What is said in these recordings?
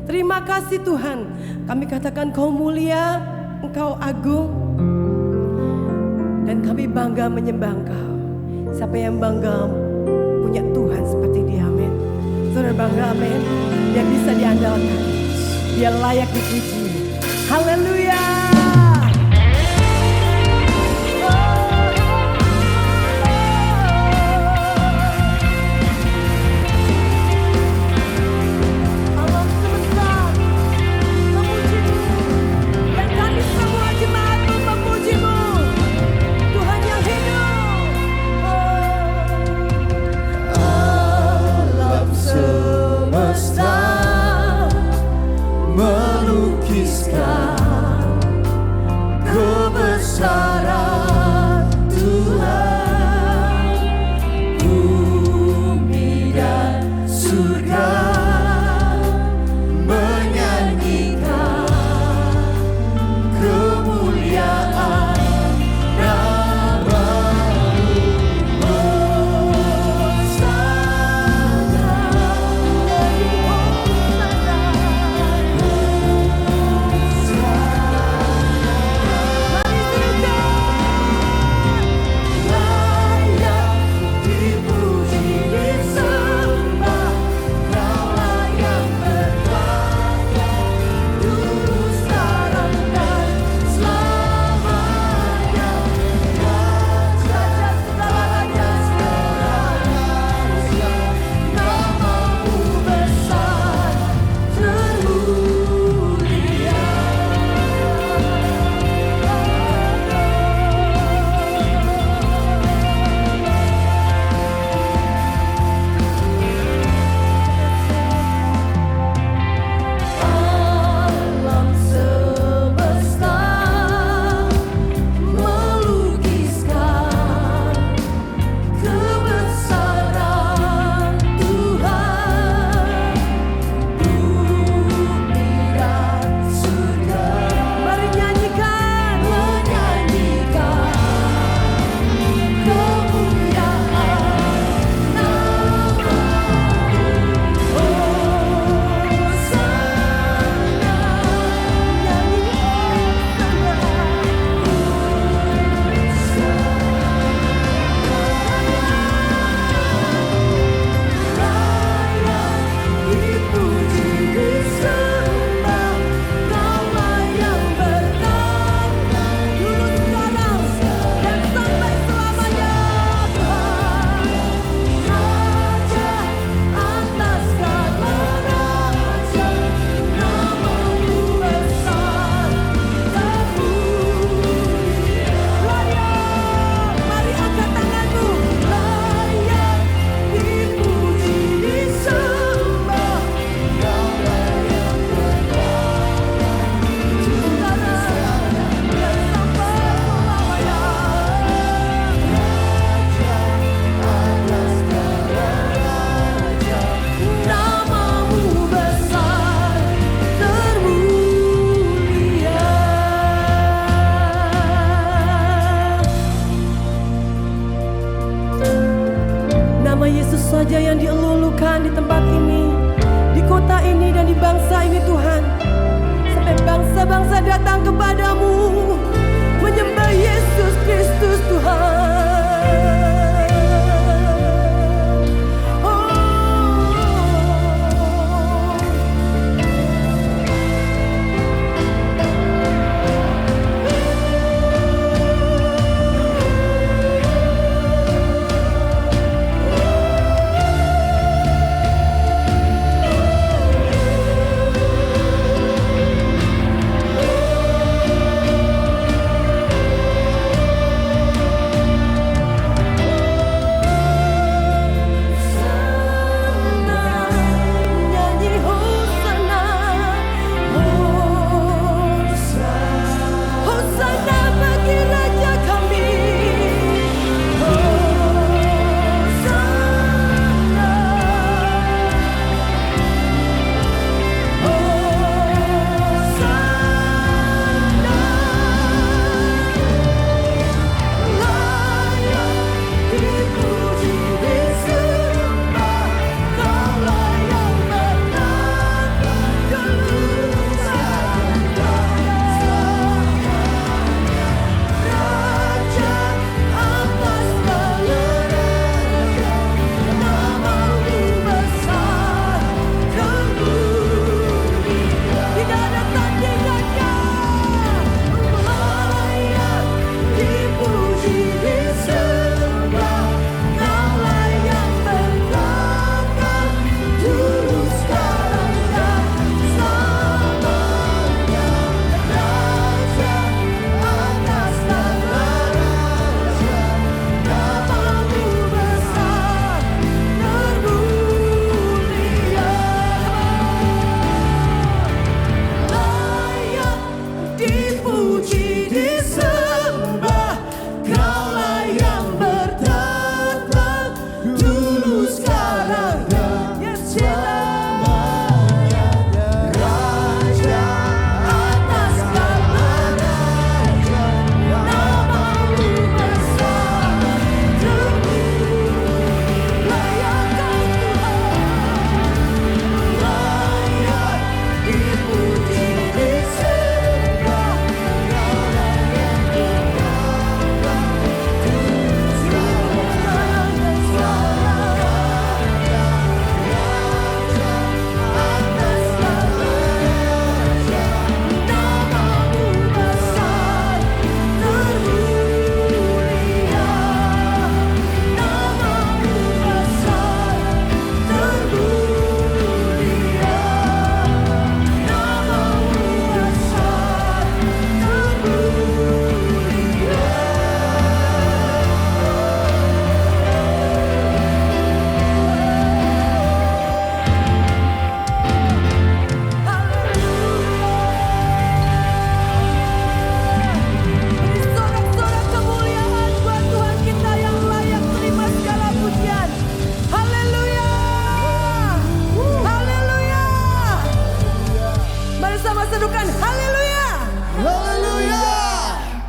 Terima kasih Tuhan. Kami katakan Kau mulia, Engkau agung, dan kami bangga menyembah Engkau. Siapa yang bangga punya Tuhan seperti Dia, amin. Saudara bangga, amin. Dia bisa diandalkan, Dia layak dipuji. Haleluya. Melukiskan bangsa ini Tuhan. Sampai bangsa-bangsa datang kepadamu, menyembah Yesus Kristus Tuhan.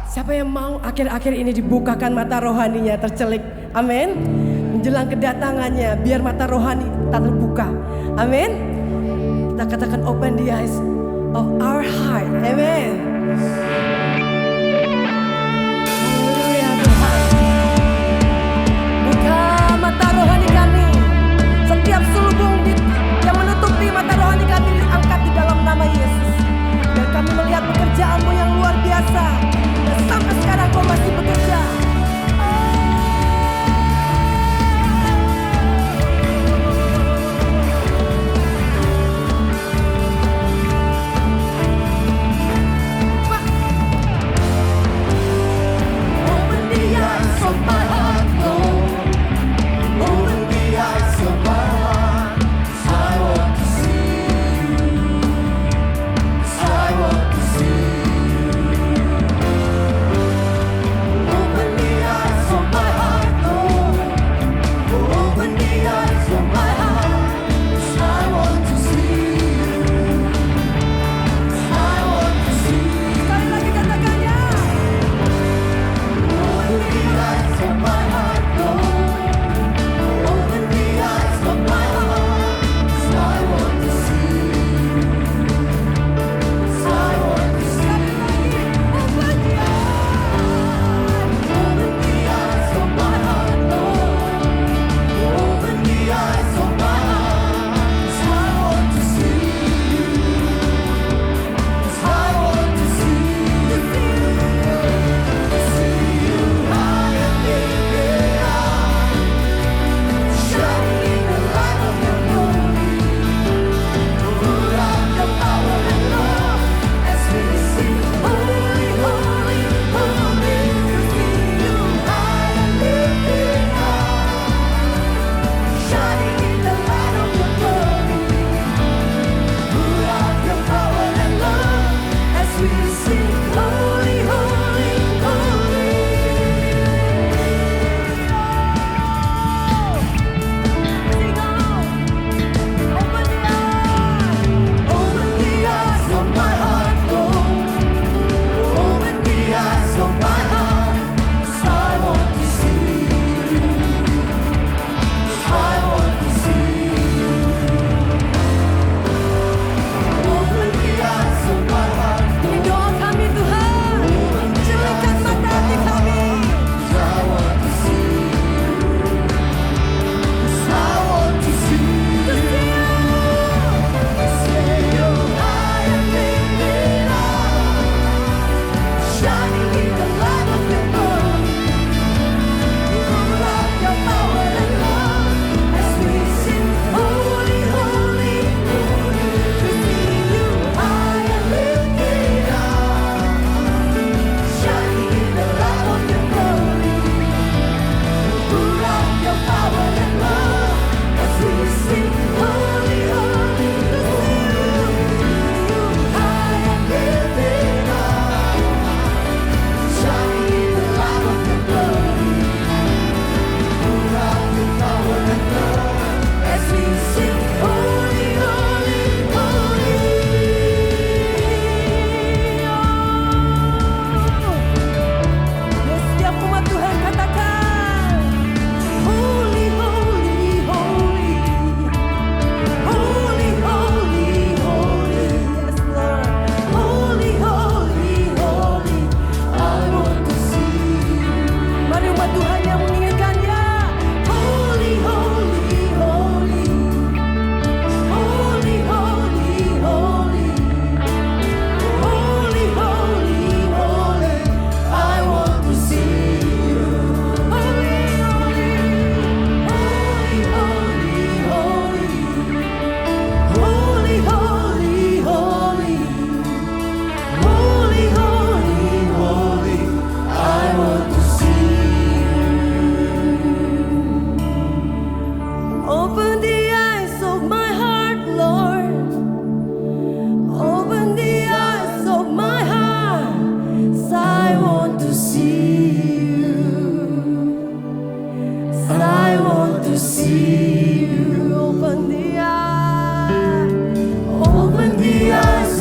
Siapa yang mau akhir-akhir ini dibukakan mata rohaninya, tercelik, amin. Menjelang kedatangannya, biar mata rohani tak terbuka, amin. Kita katakan open the eyes of our heart, amin. Haleluya Tuhan. Buka mata rohani kami. Setiap selubung yang menutupi mata rohani kami diangkat di dalam nama Yesus. Dan kami melihat pekerjaanmu yang luar biasa. Dan sampai sekarang kau masih bekerja.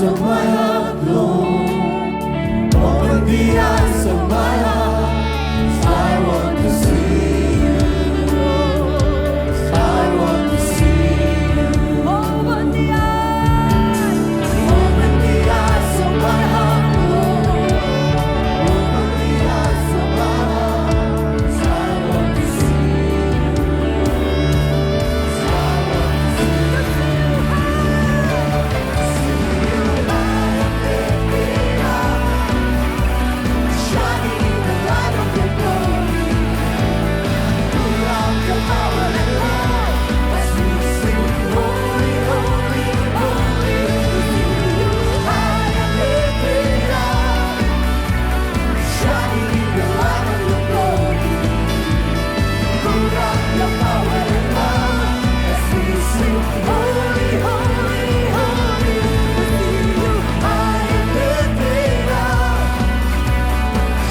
of my heart, Lord. Open the eyes of my heart. I want to see you. I want to see you. Open the eyes. Open the eyes of my heart, Lord. Open the eyes of my heart. I want to see you. I want to see you. Shining in the light of your glory. Pour out your power and love as we sing, holy, holy, holy. High and lifted up, shining in the light of your glory. Pour out your power and love as we sing, holy, holy, holy. High and lifted up,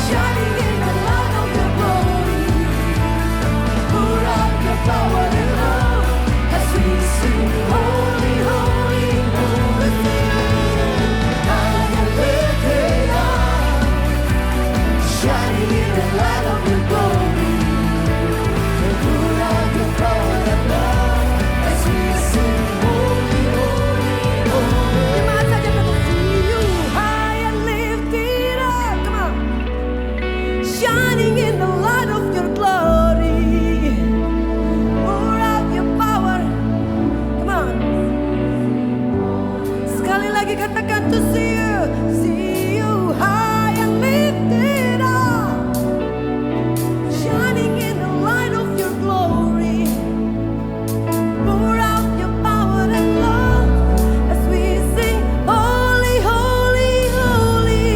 shining in the light of your glory. Pour out your power and love as we sing, holy, holy, holy. High and lifted up, shining in the light of your glory. Pour out your power and love as we sing, holy, holy, holy. Terima saja untuk see you high and lifted up. Come on. Shining in the light of your glory. Pour out your power. Come on. Sekali lagi katakan to see you high and lifted up. Shining in the light of your glory. Pour out your power and love as we sing, holy, holy, holy.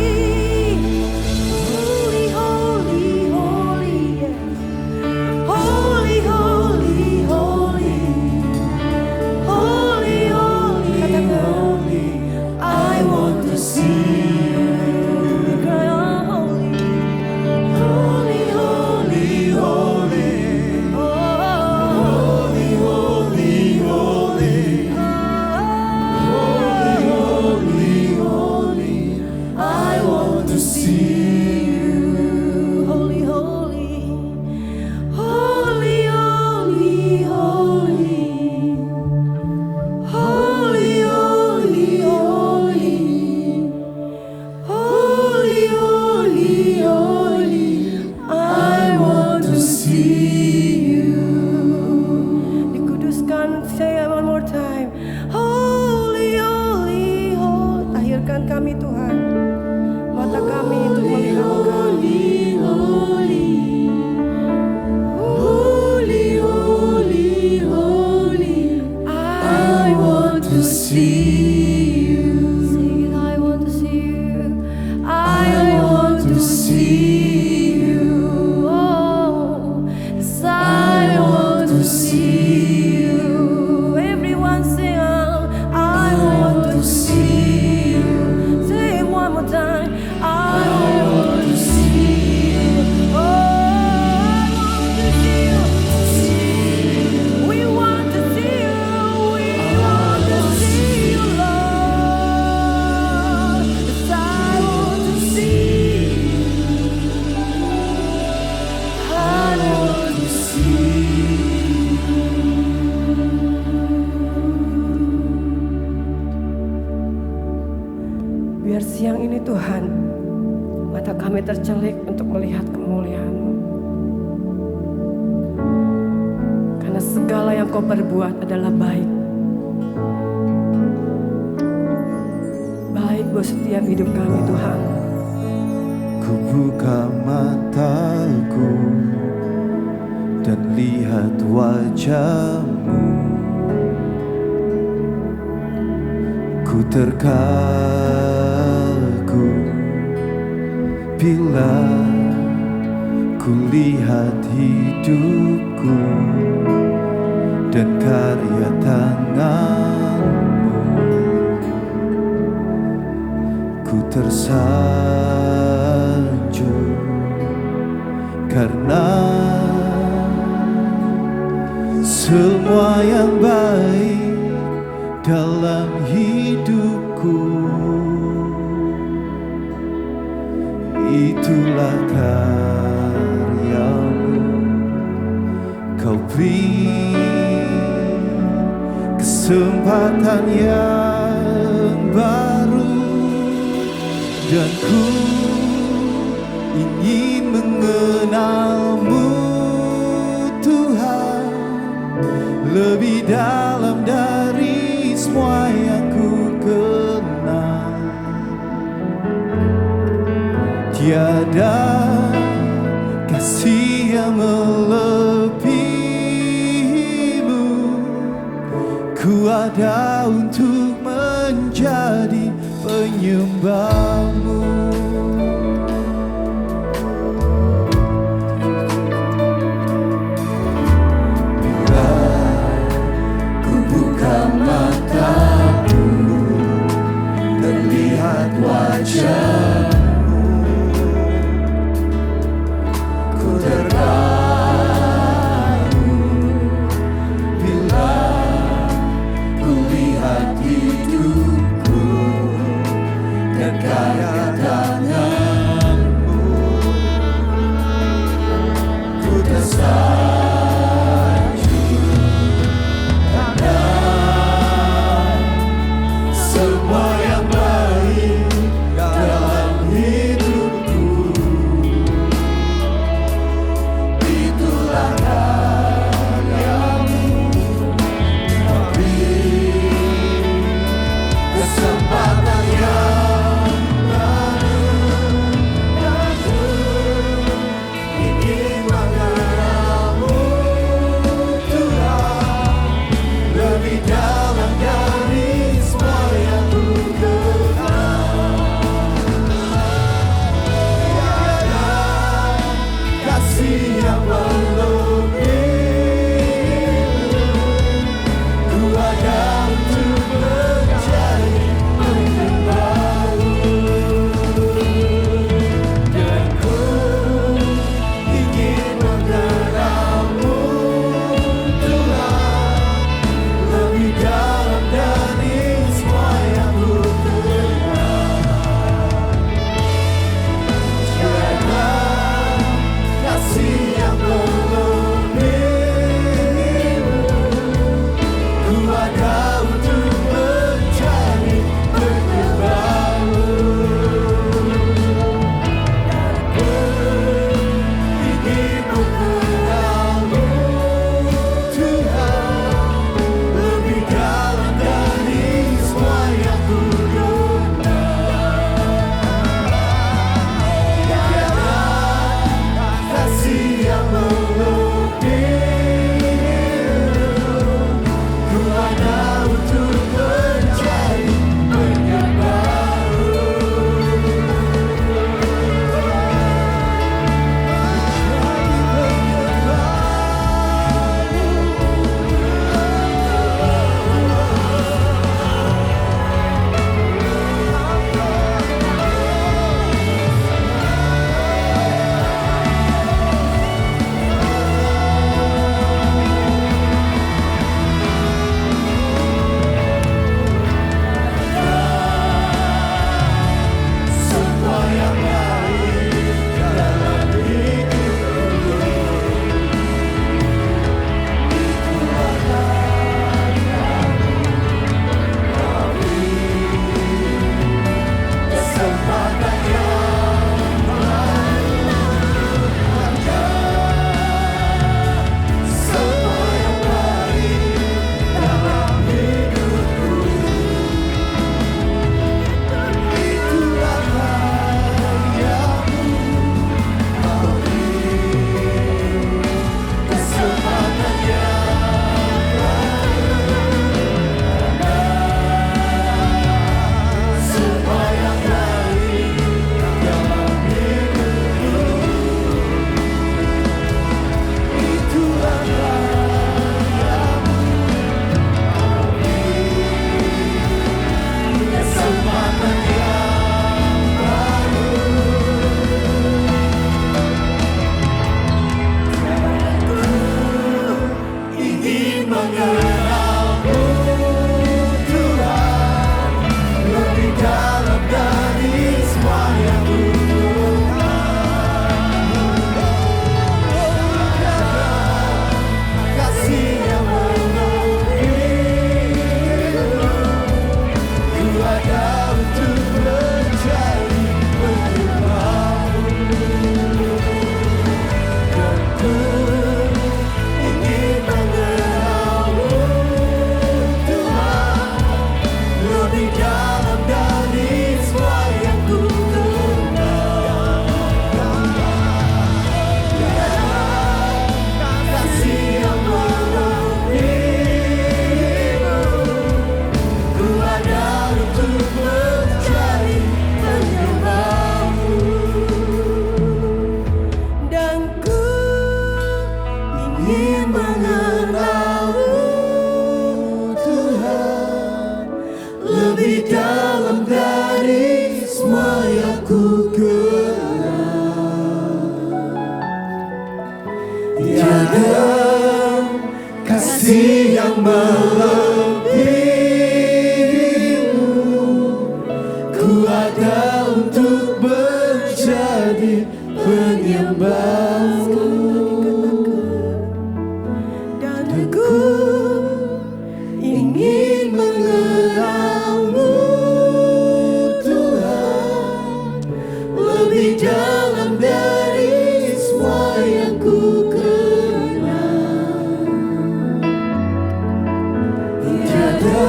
Holy, holy, holy, yes. Holy, holy, holy. Holy, holy, holy. I want to see you. Cry out, holy. Holy, holy, holy. Oh, Holy, holy, holy. Holy, holy. I want to see you. holy, holy. Holy, holy, holy. Holy, holy, holy. Holy, holy, holy. I want to see you. Dikuduskan, say one more time. Holy, holy, holy. Tahirkan kami Tuhan. Mata kami untuk melihat Engkau. Holy, holy, holy. I want to see you. Sing it, I want to see you. I want to see you. Oh, yes, I want to see you. Everyone sing out, I want to see you. Say it one more time. I want to see you. Oh, I want to see you. We want to see you. We want to see you, Lord. Yes, I want to see you. I want to see you. Biar siang ini Tuhan, mata kami tercelik untuk melihat kemuliaan-Mu. Karena segala yang Kau perbuat adalah baik. Baik buat setiap hidup kami Tuhan. Ku buka mataku dan lihat wajah-Mu. Ku terkagu bila ku lihat hidupku dan karya tangan-Mu. Ku tersanjung karena semua yang baik dalam hidupku aku. Itulah karyamu, kau beri kesempatan yang baru, dan ku ingin mengenalmu Tuhan, lebih dalam dari semua yang ku kenal. Tiada kasih yang melebihimu, ku ada untuk menjadi penyembahmu. Bila ku buka mataku, terlihat wajahmu, ku terharu bila ku lihat hidupku dan karya tanganmu. Ku tersanjung karena semua yang baik dalam hidupku. Itulah karyamu, tapi lebih dalam dari semua yang ku kenal. Tiada kasih yang melebihimu. Ku ada untuk menjadi penyembahmu. Dan Ku ingin mengenalmu, Tuhan, lebih dalam dari semua yang ku kenal. Tiada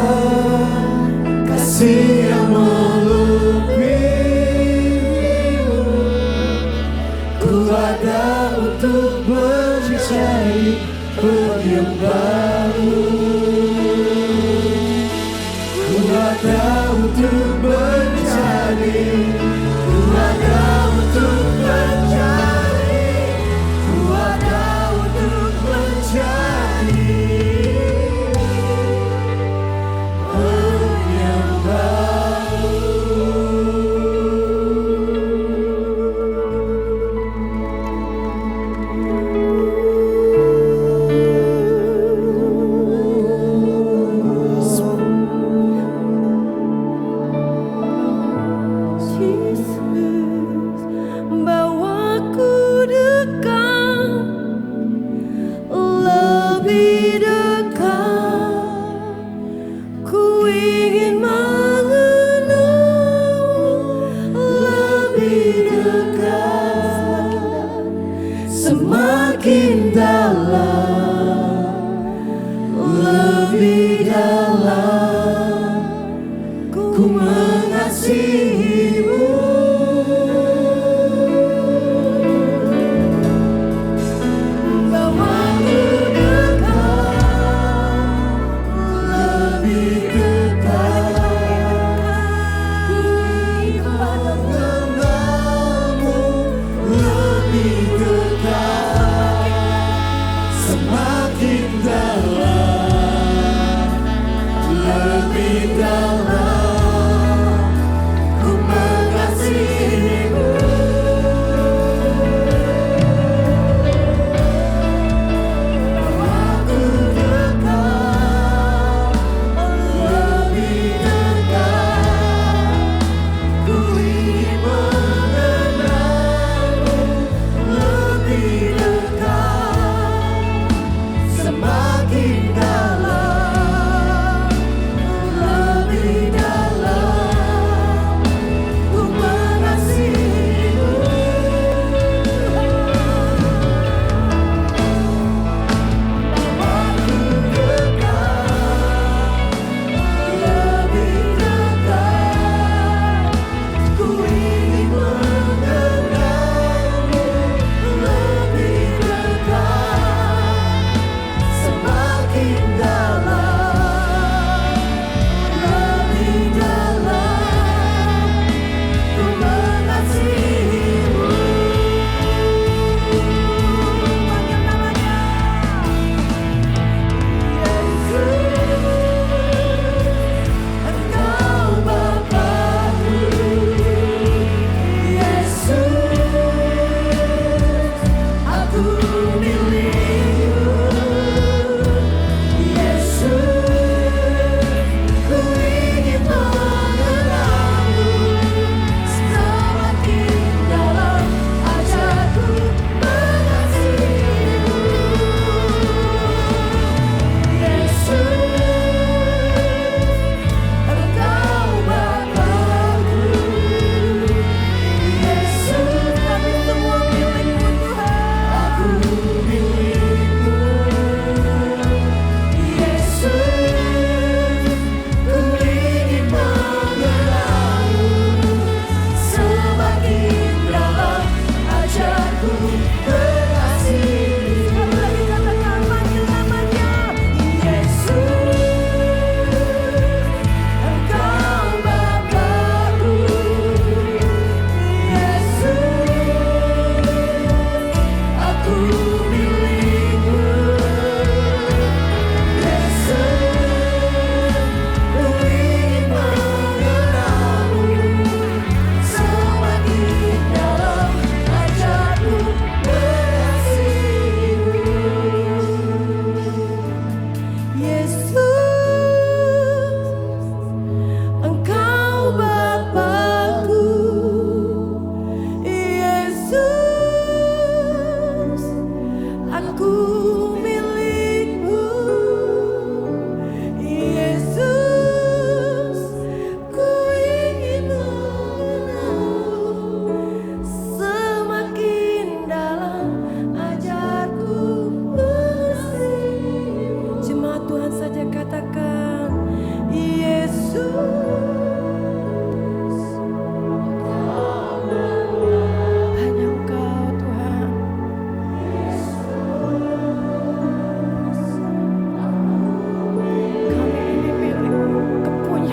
kasih yang melebihimu. Ku ada untuk menjadi penyembahmu. Ku ada untuk menjadi, ku ada untuk menjadi, ku ada untuk menjadi penyembahmu.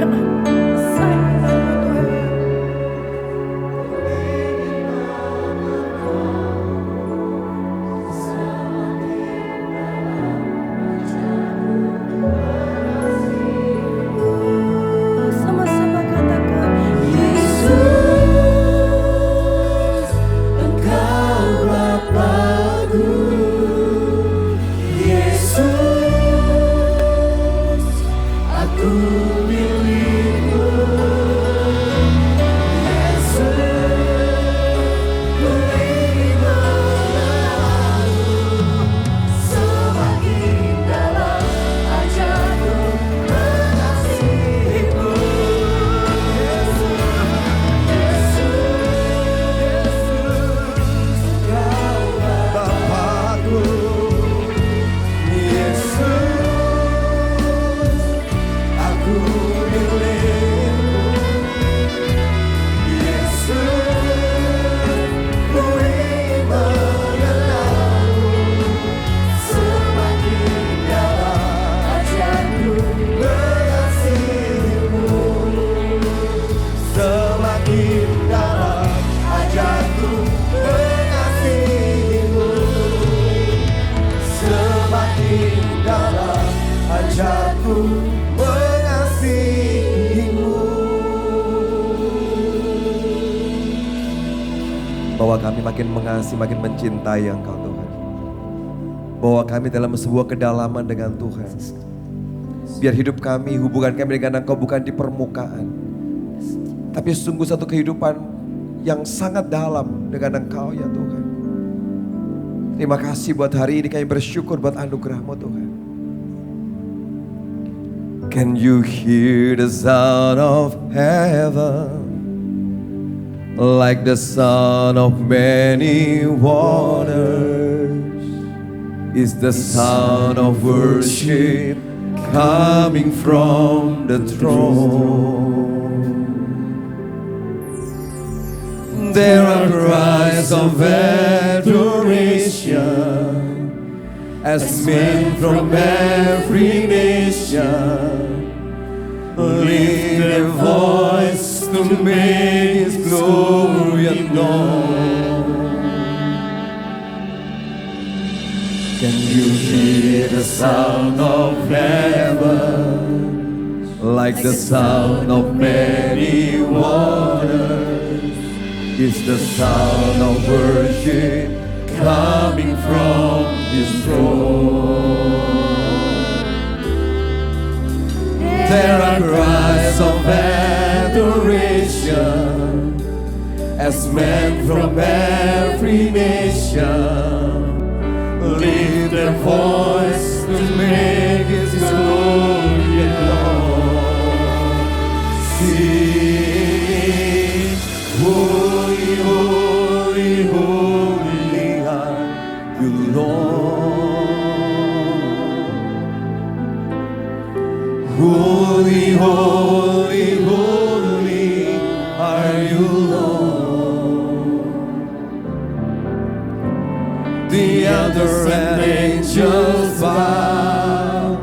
Tuhan. Sayang Tuhan. Sama-sama katakan Yesus, Engkau Bapa-Ku. Yesus, aku milik-Mu. Yesus, ku ingin mengenal-Mu. Semakin dalam ajarku mengasihi-Mu. Bapa-Ku. Yesus, aku milik-Mu. Yesus, ku ingin mengenal-Mu. Semakin dalam ajarku mengasihi-Mu. Semakin dalam ajarku mengasihi-Mu. Semakin dalam ajarku mengasihi-Mu. Bahwa kami makin mengasihi, makin mencintai Engkau Tuhan. Bahwa kami dalam sebuah kedalaman dengan Tuhan. Biar hidup kami, hubungan kami dengan Engkau bukan di permukaan. Tapi sungguh satu kehidupan yang sangat dalam dengan Engkau ya Tuhan. Terima kasih buat hari ini, kami bersyukur buat anugerah-Mu Tuhan. Can you hear the sound of heaven? Like the sound of many waters is the sound of worship coming from the throne. There are cries of adoration as men from every nation lift their voice to make His glory known. Can you hear the sound of heaven like the sound of many waters? It's the sound of worship coming from His throne. There are cries of adoration as men from every nation lift their voice to make His glory known. Sing, holy, holy, holy are You, Lord. Holy, holy, holy are You, Lord. The elders and angels bow,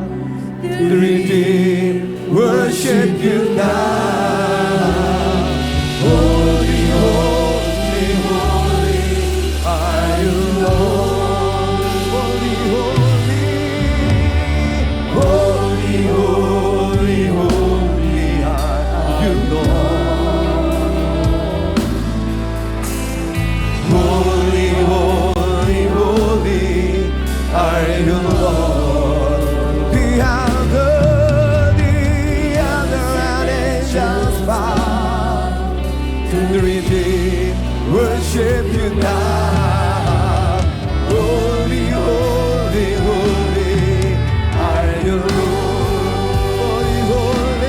the redeemed worship You now. Holy, holy, holy are You, Lord. Holy, holy, holy, holy, holy are You, Lord. Holy, holy, holy are You, Lord. The other and angels bow to the redeemed worship You now. Holy, holy, holy are You, Lord. Holy, holy,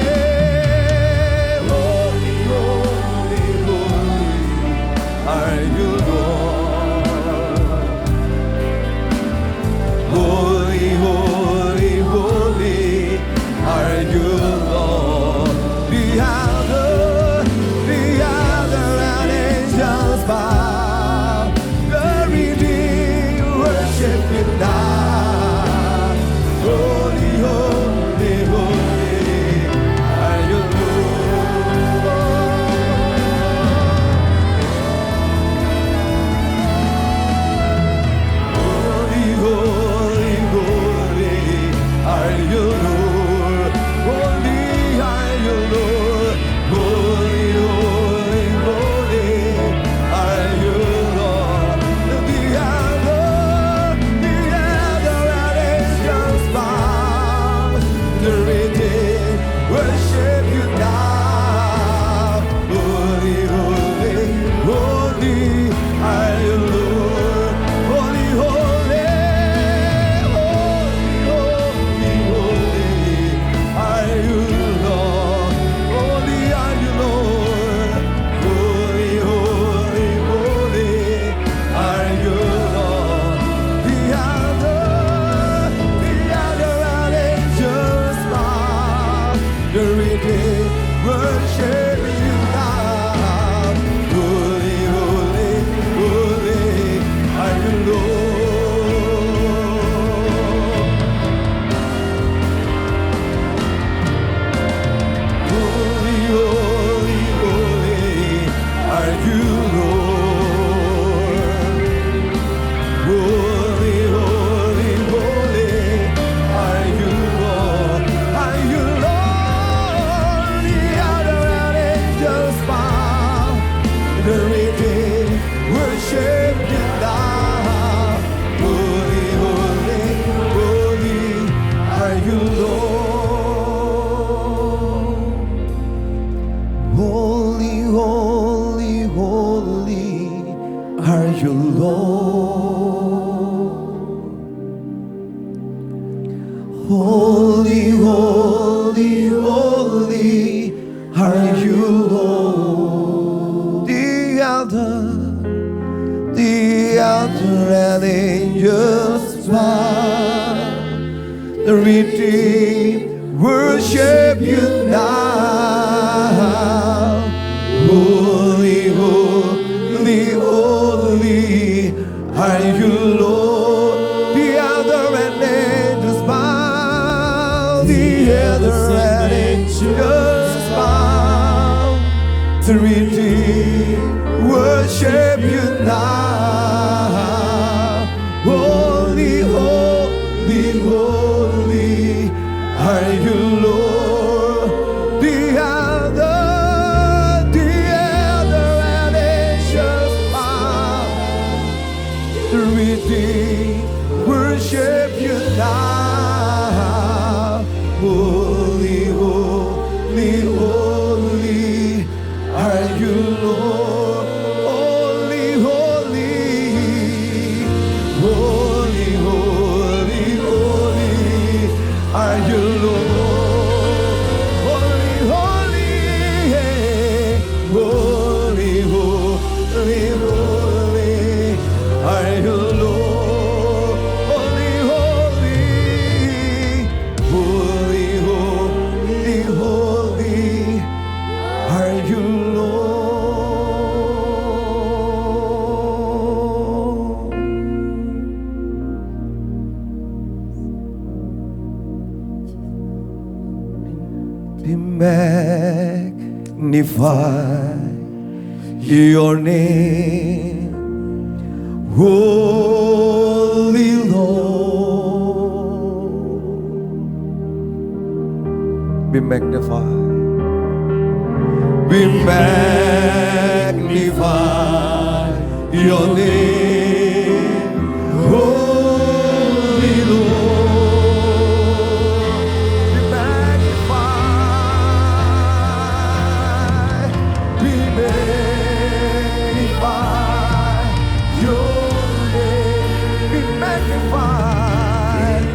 holy, holy, holy are You, Lord. Holy, holy, holy are You, Lord. The other and angels bow Holy, holy, holy are you, Lord. Holy, holy, holy are you, Lord. The altar and angels bow. The redeemed worship you now. Holy, holy, holy are you, Lord. The elder and angels bow. The elder and angels bow. The redeemed worship you now. Holy, holy, holy are you, Lord. The elder and angels bow. The redeemed worship you now. Holy, holy, holy are you, Lord. Holy, holy, holy, holy, holy are you, Lord. Holy, holy, holy, holy, holy are you, Lord. Holy, holy, holy, holy, holy are you, Lord. Be magnified your name, Holy Lord. Be magnified. Be magnified your name, Holy Lord. Be magnified. Be magnified your name. Be magnified.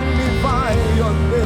Magnify your name.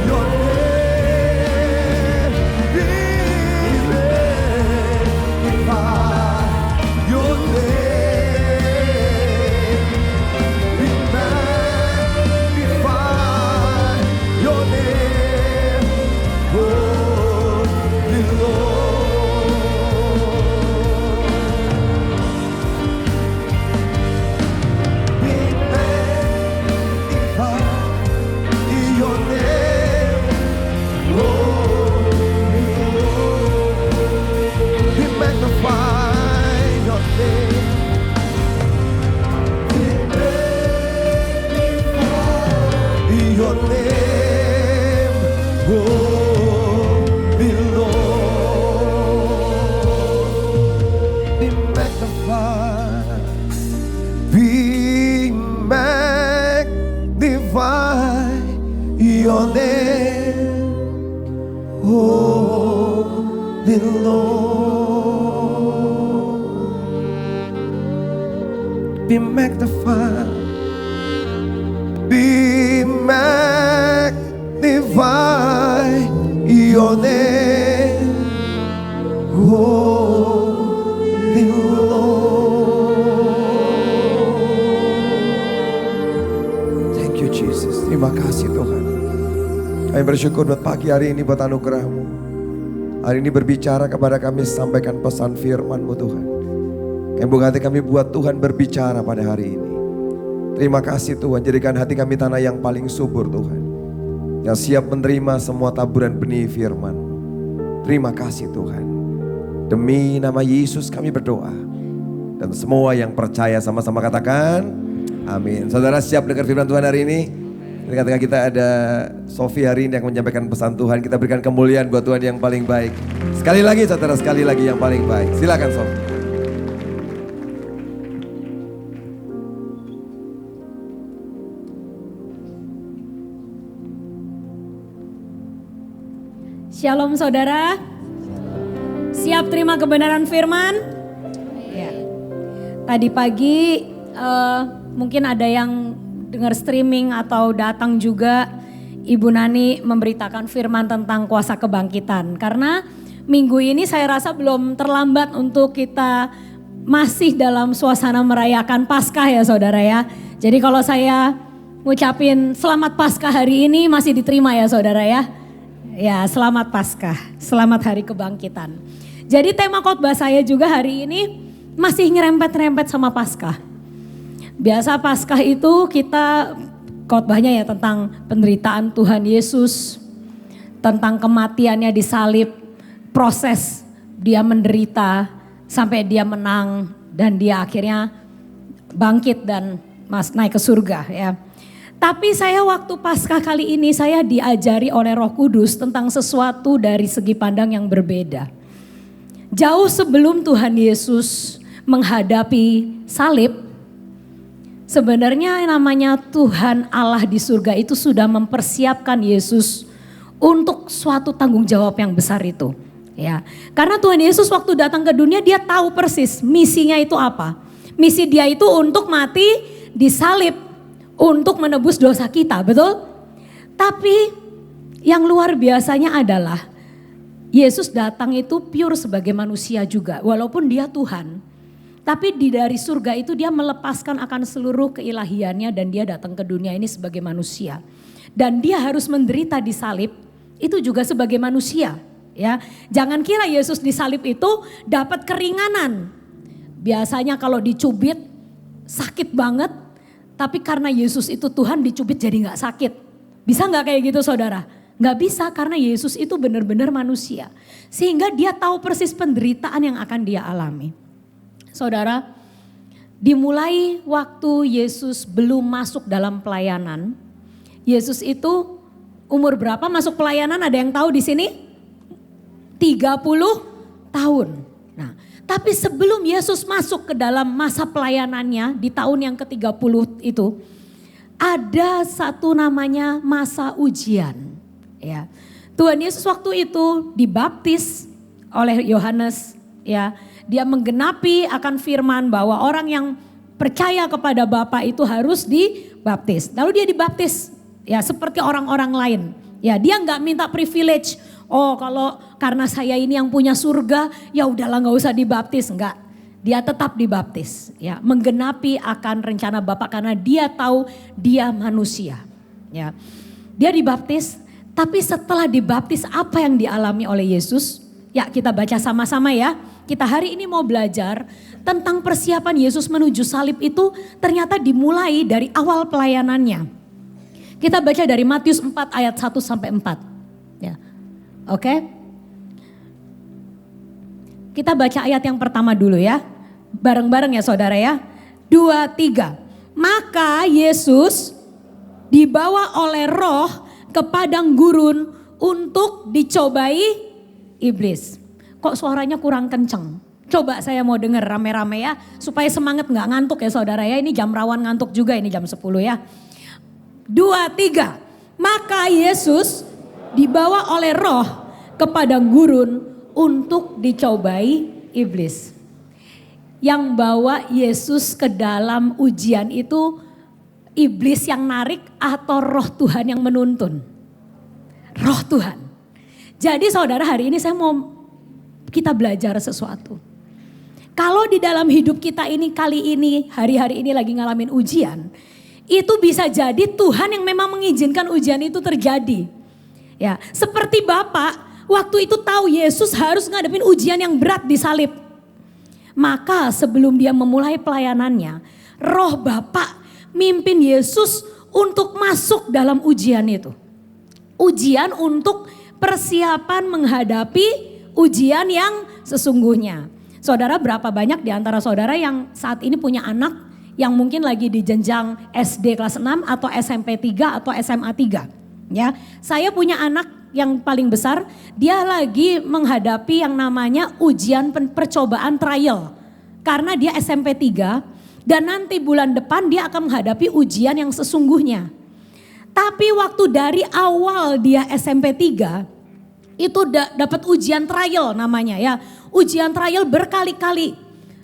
Your your name, Holy Lord. Be magnified, be magnified, your name, Holy Lord. Be magnified, be magnified, your name, Holy Lord. Thank you Jesus. Terima kasih Tuhan. Kami bersyukur buat pagi hari ini buat anugerah-Mu. Hari ini berbicara kepada kami, sampaikan pesan firman-Mu Tuhan. Kami buka hati kami buat Tuhan berbicara pada hari ini. Terima kasih Tuhan, jadikan hati kami tanah yang paling subur Tuhan. Yang siap menerima semua taburan benih firman. Terima kasih Tuhan. Demi nama Yesus kami berdoa. Dan semua yang percaya sama-sama katakan amin. Saudara siap dengar firman Tuhan hari ini? Di tengah kita ada Sofi hari ini yang menyampaikan pesan Tuhan. Kita berikan kemuliaan buat Tuhan yang paling baik. Sekali lagi saudara, sekali lagi yang paling baik. Silakan Sofi. Shalom saudara, siap terima kebenaran firman? Ya. Tadi pagi mungkin ada yang dengar streaming atau datang juga, Ibu Nani memberitakan firman tentang kuasa kebangkitan. Karena minggu ini saya rasa belum terlambat untuk kita masih dalam suasana merayakan Paskah ya saudara ya. Jadi kalau saya ngucapin selamat Paskah hari ini masih diterima ya saudara ya. Ya, selamat Paskah, selamat hari kebangkitan. Jadi tema khotbah saya juga hari ini masih nyerempet-nyerempet sama Paskah. Biasa Paskah itu kita khotbahnya ya tentang penderitaan Tuhan Yesus, tentang kematiannya disalib, proses dia menderita sampai dia menang dan dia akhirnya bangkit dan naik ke surga ya. Tapi saya waktu Paskah kali ini saya diajari oleh Roh Kudus tentang sesuatu dari segi pandang yang berbeda. Jauh sebelum Tuhan Yesus menghadapi salib, sebenarnya namanya Tuhan Allah di surga itu sudah mempersiapkan Yesus untuk suatu tanggung jawab yang besar itu. Ya, karena Tuhan Yesus waktu datang ke dunia dia tahu persis misinya itu apa. Misi dia itu untuk mati disalib. Untuk menebus dosa kita, betul? Tapi yang luar biasanya adalah Yesus datang itu pure sebagai manusia juga. Walaupun dia Tuhan. Tapi dari surga itu dia melepaskan akan seluruh keilahiannya dan dia datang ke dunia ini sebagai manusia. Dan dia harus menderita di salib itu juga sebagai manusia. Ya, jangan kira Yesus disalib itu dapat keringanan. Biasanya kalau dicubit sakit banget. Tapi karena Yesus itu Tuhan dicubit jadi gak sakit. Bisa gak kayak gitu saudara? Gak bisa karena Yesus itu benar-benar manusia. Sehingga dia tahu persis penderitaan yang akan dia alami. Saudara, dimulai waktu Yesus belum masuk dalam pelayanan. Yesus itu umur berapa masuk pelayanan, ada yang tahu di sini? 30 tahun. Nah, tapi sebelum Yesus masuk ke dalam masa pelayanannya di tahun yang ke-30 itu, ada satu namanya masa ujian. Ya, Tuhan Yesus waktu itu dibaptis oleh Yohanes. Ya, dia menggenapi akan firman bahwa orang yang percaya kepada Bapa itu harus dibaptis. Lalu dia dibaptis ya seperti orang-orang lain. Ya, dia nggak minta privilege. Oh, kalau karena saya ini yang punya surga, ya udahlah nggak usah dibaptis, enggak. Dia tetap dibaptis, ya, menggenapi akan rencana Bapa karena dia tahu dia manusia. Ya, dia dibaptis, tapi setelah dibaptis apa yang dialami oleh Yesus? Ya, kita baca sama-sama ya. Kita hari ini mau belajar tentang persiapan Yesus menuju salib itu ternyata dimulai dari awal pelayanannya. Kita baca dari Matius 4 ayat 1 sampai 4. Ya. Oke. Kita baca ayat yang pertama dulu ya. Bareng-bareng ya saudara ya. 2, 3. Maka Yesus dibawa oleh roh ke padang gurun untuk dicobai iblis. Kok suaranya kurang kenceng? Coba saya mau dengar rame-rame ya, supaya semangat nggak ngantuk ya saudara ya. Ini jam rawan ngantuk juga, ini jam 10 ya. 2, 3. Maka Yesus dibawa oleh roh ke padang gurun untuk dicobai iblis. Yang bawa Yesus ke dalam ujian itu iblis yang narik atau roh Tuhan yang menuntun? Roh Tuhan. Jadi saudara, hari ini saya mau kita belajar sesuatu. Kalau di dalam hidup kita ini kali ini, hari-hari ini lagi ngalamin ujian, itu bisa jadi Tuhan yang memang mengizinkan ujian itu terjadi. Ya, seperti Bapak waktu itu tahu Yesus harus ngadepin ujian yang berat di salib. Maka sebelum dia memulai pelayanannya, roh Bapak mimpin Yesus untuk masuk dalam ujian itu. Ujian untuk persiapan menghadapi ujian yang sesungguhnya. Saudara, berapa banyak di antara saudara yang saat ini punya anak yang mungkin lagi di jenjang SD kelas 6 atau SMP 3 atau SMA 3. Ya, saya punya anak yang paling besar, dia lagi menghadapi yang namanya ujian percobaan trial. Karena dia SMP 3 dan nanti bulan depan dia akan menghadapi ujian yang sesungguhnya. Tapi waktu dari awal dia SMP 3 itu dapat ujian trial namanya ya. Ujian trial berkali-kali.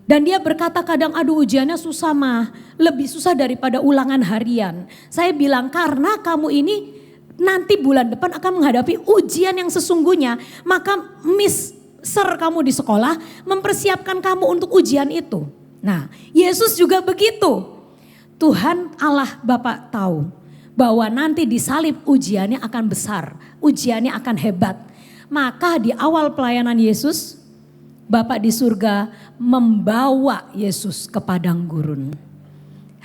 Dan dia berkata kadang, aduh ujiannya susah mah, lebih susah daripada ulangan harian. Saya bilang karena kamu ini nanti bulan depan akan menghadapi ujian yang sesungguhnya. Maka Miss Sir kamu di sekolah mempersiapkan kamu untuk ujian itu. Nah, Yesus juga begitu. Tuhan Allah Bapa tahu bahwa nanti di salib ujiannya akan besar, ujiannya akan hebat. Maka di awal pelayanan Yesus, Bapak di surga membawa Yesus ke padang gurun.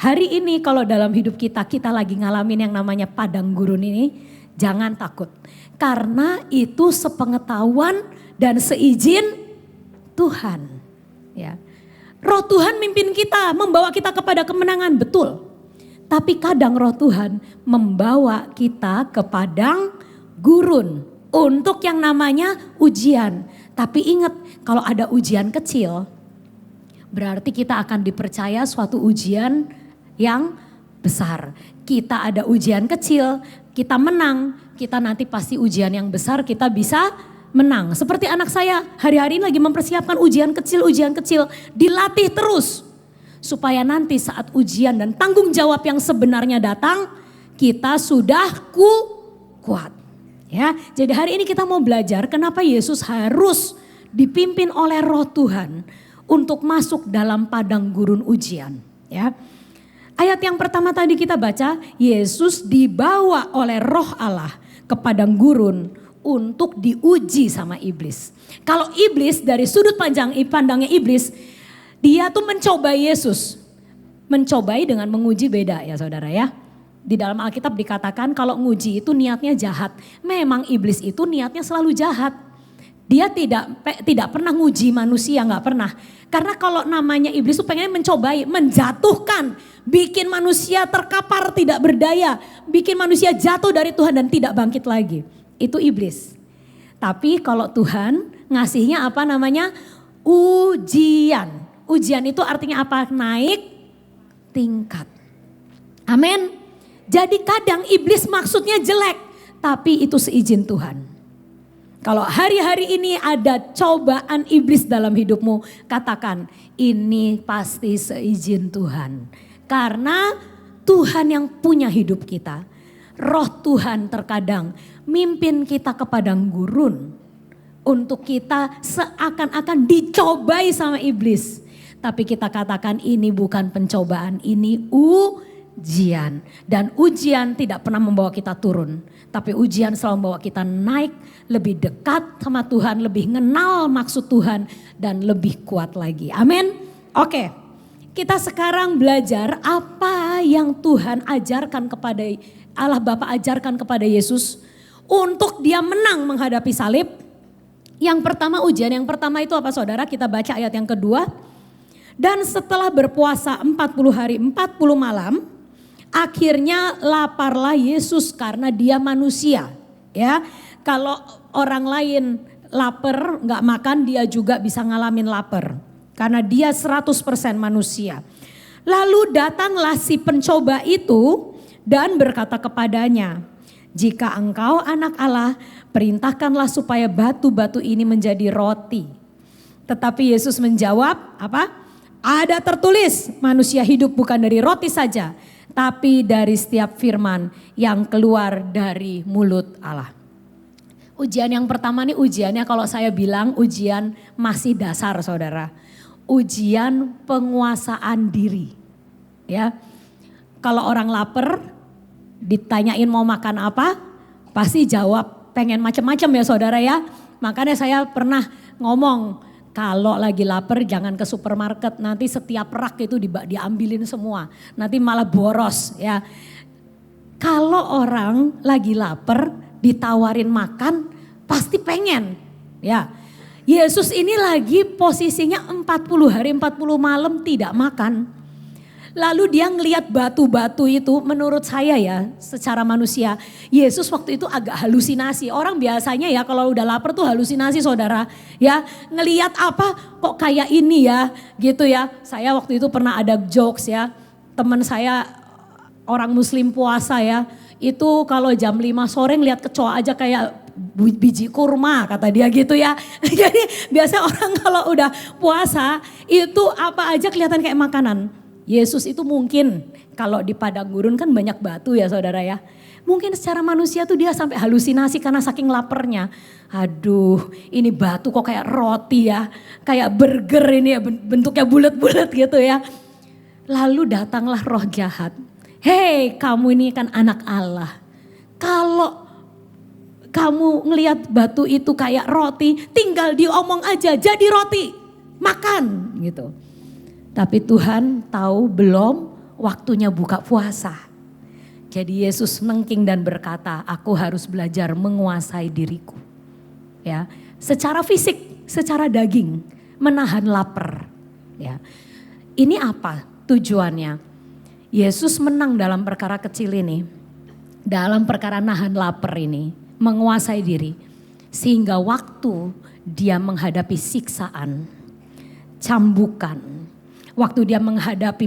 Hari ini kalau dalam hidup kita lagi ngalamin yang namanya padang gurun ini, jangan takut. Karena itu sepengetahuan dan seizin Tuhan. Ya. Roh Tuhan mimpin kita, membawa kita kepada kemenangan, betul. Tapi kadang roh Tuhan membawa kita ke padang gurun untuk yang namanya ujian. Tapi ingat, kalau ada ujian kecil, berarti kita akan dipercaya suatu ujian yang besar. Kita ada ujian kecil, kita menang, kita nanti pasti ujian yang besar kita bisa menang. Seperti anak saya, hari-hari ini lagi mempersiapkan ujian kecil, dilatih terus. Supaya nanti saat ujian dan tanggung jawab yang sebenarnya datang, kita sudah kuat. Ya, jadi hari ini kita mau belajar kenapa Yesus harus dipimpin oleh Roh Tuhan untuk masuk dalam padang gurun ujian. Ya, ayat yang pertama tadi kita baca, Yesus dibawa oleh Roh Allah ke padang gurun untuk diuji sama iblis. Kalau iblis dari sudut pandangnya iblis, dia tuh mencobai Yesus. Mencobai dengan menguji beda ya saudara ya. Di dalam Alkitab dikatakan kalau nguji itu niatnya jahat. Memang iblis itu niatnya selalu jahat. Dia tidak pernah nguji manusia, nggak pernah. Karena kalau namanya iblis itu pengen mencobai, menjatuhkan, bikin manusia terkapar tidak berdaya, bikin manusia jatuh dari Tuhan dan tidak bangkit lagi. Itu iblis. Tapi kalau Tuhan ngasihnya apa namanya? Ujian. Ujian itu artinya apa? Naik tingkat. Amin. Jadi kadang iblis maksudnya jelek, tapi itu seizin Tuhan. Kalau hari-hari ini ada cobaan iblis dalam hidupmu, katakan ini pasti seizin Tuhan. Karena Tuhan yang punya hidup kita. Roh Tuhan terkadang mimpin kita ke padang gurun untuk kita seakan-akan dicobai sama iblis. Tapi kita katakan ini bukan pencobaan, ini ujian. Dan ujian tidak pernah membawa kita turun. Tapi ujian selalu membawa kita naik, lebih dekat sama Tuhan, lebih mengenal maksud Tuhan dan lebih kuat lagi. Amin. Oke, kita sekarang belajar apa yang Tuhan ajarkan kepada Allah Bapa ajarkan kepada Yesus untuk dia menang menghadapi salib. Yang pertama ujian, yang pertama itu apa saudara? Kita baca ayat yang kedua. Dan setelah berpuasa 40 hari 40 malam, Akhirnya laparlah Yesus karena dia manusia. Ya, kalau orang lain lapar nggak makan, dia juga bisa ngalamin lapar. Karena dia 100% manusia. Lalu datanglah si pencoba itu dan berkata kepadanya, jika engkau anak Allah, perintahkanlah supaya batu-batu ini menjadi roti. Tetapi Yesus menjawab, apa? Ada tertulis, manusia hidup bukan dari roti saja, tapi dari setiap firman yang keluar dari mulut Allah. Ujian yang pertama nih ujiannya kalau saya bilang ujian masih dasar saudara. Ujian penguasaan diri. Ya, kalau orang lapar ditanyain mau makan apa, pasti jawab pengen macam-macam ya saudara ya. Makanya saya pernah ngomong, kalau lagi lapar jangan ke supermarket, nanti setiap rak itu diambilin semua. Nanti malah boros ya. Kalau orang lagi lapar ditawarin makan pasti pengen ya. Yesus ini lagi posisinya 40 hari 40 malam tidak makan. Lalu dia ngelihat batu-batu itu, menurut saya ya secara manusia, Yesus waktu itu agak halusinasi. Orang biasanya ya kalau udah lapar tuh halusinasi saudara. Ya ngelihat apa kok kayak ini ya gitu ya. Saya waktu itu pernah ada jokes ya, teman saya orang muslim puasa ya. Itu kalau jam 5 sore ngelihat kecoa aja kayak biji kurma kata dia gitu ya. Jadi biasanya orang kalau udah puasa itu apa aja kelihatan kayak makanan. Yesus itu mungkin kalau di padang gurun kan banyak batu ya saudara ya. Mungkin secara manusia tuh dia sampai halusinasi karena saking laparnya. Aduh ini batu kok kayak roti ya. Kayak burger ini ya bentuknya bulat-bulat gitu ya. Lalu datanglah roh jahat. Hei kamu ini kan anak Allah. Kalau kamu ngelihat batu itu kayak roti, tinggal diomong aja jadi roti. Makan gitu. Tapi Tuhan tahu belum waktunya buka puasa. Jadi Yesus nengking dan berkata, aku harus belajar menguasai diriku. Ya, secara fisik, secara daging, menahan lapar. Ya. Ini apa tujuannya? Yesus menang dalam perkara kecil ini. Dalam perkara nahan lapar ini, menguasai diri. Sehingga waktu dia menghadapi siksaan, cambukan, waktu dia menghadapi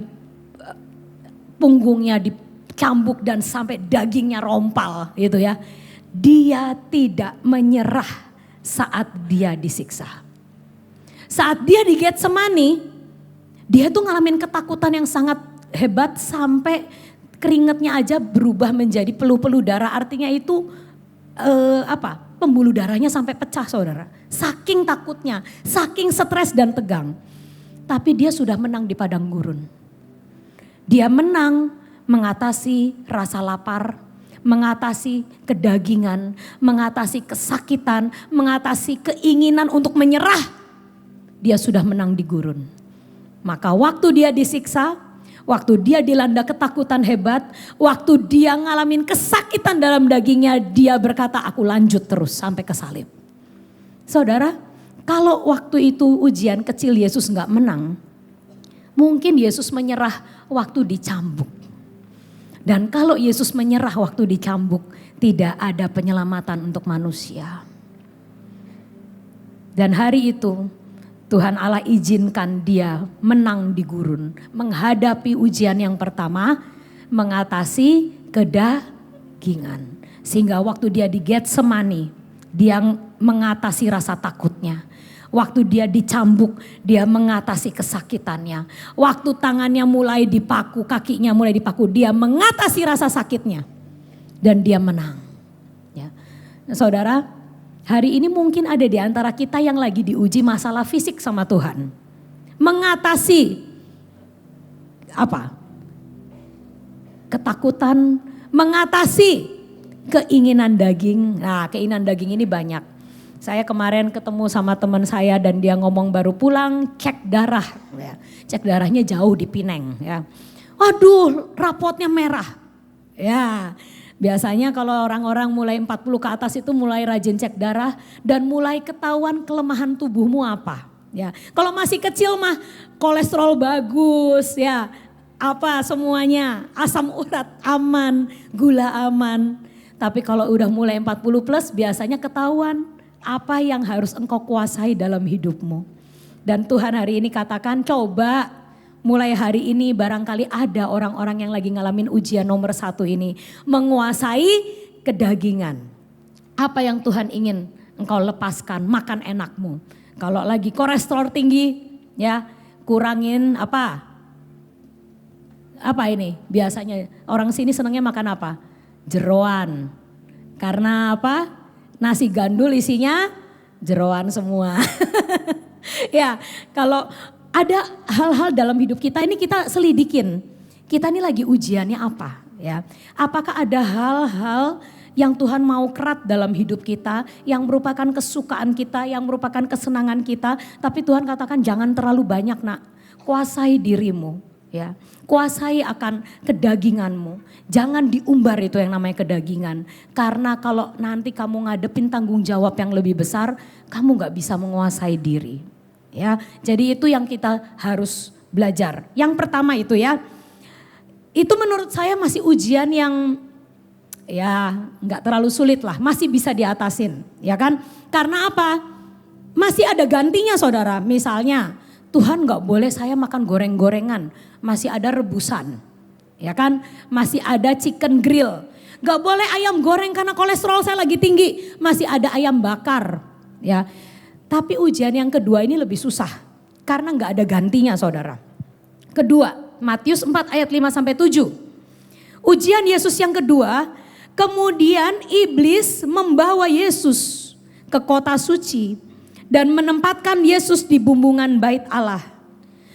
punggungnya dicambuk dan sampai dagingnya rompal gitu ya. Dia tidak menyerah saat dia disiksa. Saat dia di Getsemani, dia tuh ngalamin ketakutan yang sangat hebat sampai keringetnya aja berubah menjadi peluh-peluh darah. Artinya itu pembuluh darahnya sampai pecah saudara. Saking takutnya, saking stres dan tegang. Tapi dia sudah menang di padang gurun. Dia menang mengatasi rasa lapar, mengatasi kedagingan, mengatasi kesakitan, mengatasi keinginan untuk menyerah. Dia sudah menang di gurun. Maka waktu dia disiksa, waktu dia dilanda ketakutan hebat, waktu dia ngalamin kesakitan dalam dagingnya, dia berkata aku lanjut terus sampai ke salib. Saudara, kalau waktu itu ujian kecil Yesus nggak menang, mungkin Yesus menyerah waktu dicambuk. Dan kalau Yesus menyerah waktu dicambuk, tidak ada penyelamatan untuk manusia. Dan hari itu Tuhan Allah izinkan dia menang di gurun, menghadapi ujian yang pertama, mengatasi kedagingan. Sehingga waktu dia di Getsemani, dia mengatasi rasa takutnya. Waktu dia dicambuk, dia mengatasi kesakitannya. Waktu tangannya mulai dipaku, kakinya mulai dipaku, dia mengatasi rasa sakitnya. Dan dia menang. Ya. Nah, saudara, hari ini mungkin ada di antara kita yang lagi diuji masalah fisik sama Tuhan. Mengatasi apa? Ketakutan, mengatasi keinginan daging. Nah, keinginan daging ini banyak. Saya kemarin ketemu sama teman saya dan dia ngomong baru pulang cek darah. Ya. Cek darahnya jauh di Pineng. Ya. Waduh rapotnya merah. Ya, biasanya kalau orang-orang mulai 40 ke atas itu mulai rajin cek darah dan mulai ketahuan kelemahan tubuhmu apa. Ya, kalau masih kecil mah kolesterol bagus ya. apa semuanya, asam urat aman, gula aman. Tapi kalau udah mulai 40 plus biasanya ketahuan apa yang harus engkau kuasai dalam hidupmu. Dan Tuhan hari ini katakan, coba mulai hari ini barangkali ada orang-orang yang lagi ngalamin ujian nomor 1 ini. Menguasai kedagingan. Apa yang Tuhan ingin engkau lepaskan, makan enakmu. Kalau lagi kolesterol tinggi, ya kurangin apa? Apa ini? Biasanya orang sini senangnya makan apa? Jeroan. Karena apa? Nasi gandul isinya jeroan semua. Ya, kalau ada hal-hal dalam hidup kita ini kita selidikin. Kita ini lagi ujiannya apa, ya? Apakah ada hal-hal yang Tuhan mau kerat dalam hidup kita, yang merupakan kesukaan kita, yang merupakan kesenangan kita, tapi Tuhan katakan jangan terlalu banyak, Nak. Kuasai dirimu, ya. Kuasai akan kedaginganmu. Jangan diumbar itu yang namanya kedagingan. Karena kalau nanti kamu ngadepin tanggung jawab yang lebih besar, kamu gak bisa menguasai diri. Ya, jadi itu yang kita harus belajar. Yang pertama itu ya, itu menurut saya masih ujian yang ya nggak terlalu sulit lah, masih bisa diatasin, ya kan? Karena apa? Masih ada gantinya saudara. Misalnya Tuhan nggak boleh saya makan goreng-gorengan, masih ada rebusan, ya kan? Masih ada chicken grill. Nggak boleh ayam goreng karena kolesterol saya lagi tinggi, masih ada ayam bakar, ya. Tapi ujian yang kedua ini lebih susah karena nggak ada gantinya saudara. Kedua, Matius 4 ayat 5-7. Ujian Yesus yang kedua, kemudian iblis membawa Yesus ke kota suci dan menempatkan Yesus di bumbungan bait Allah.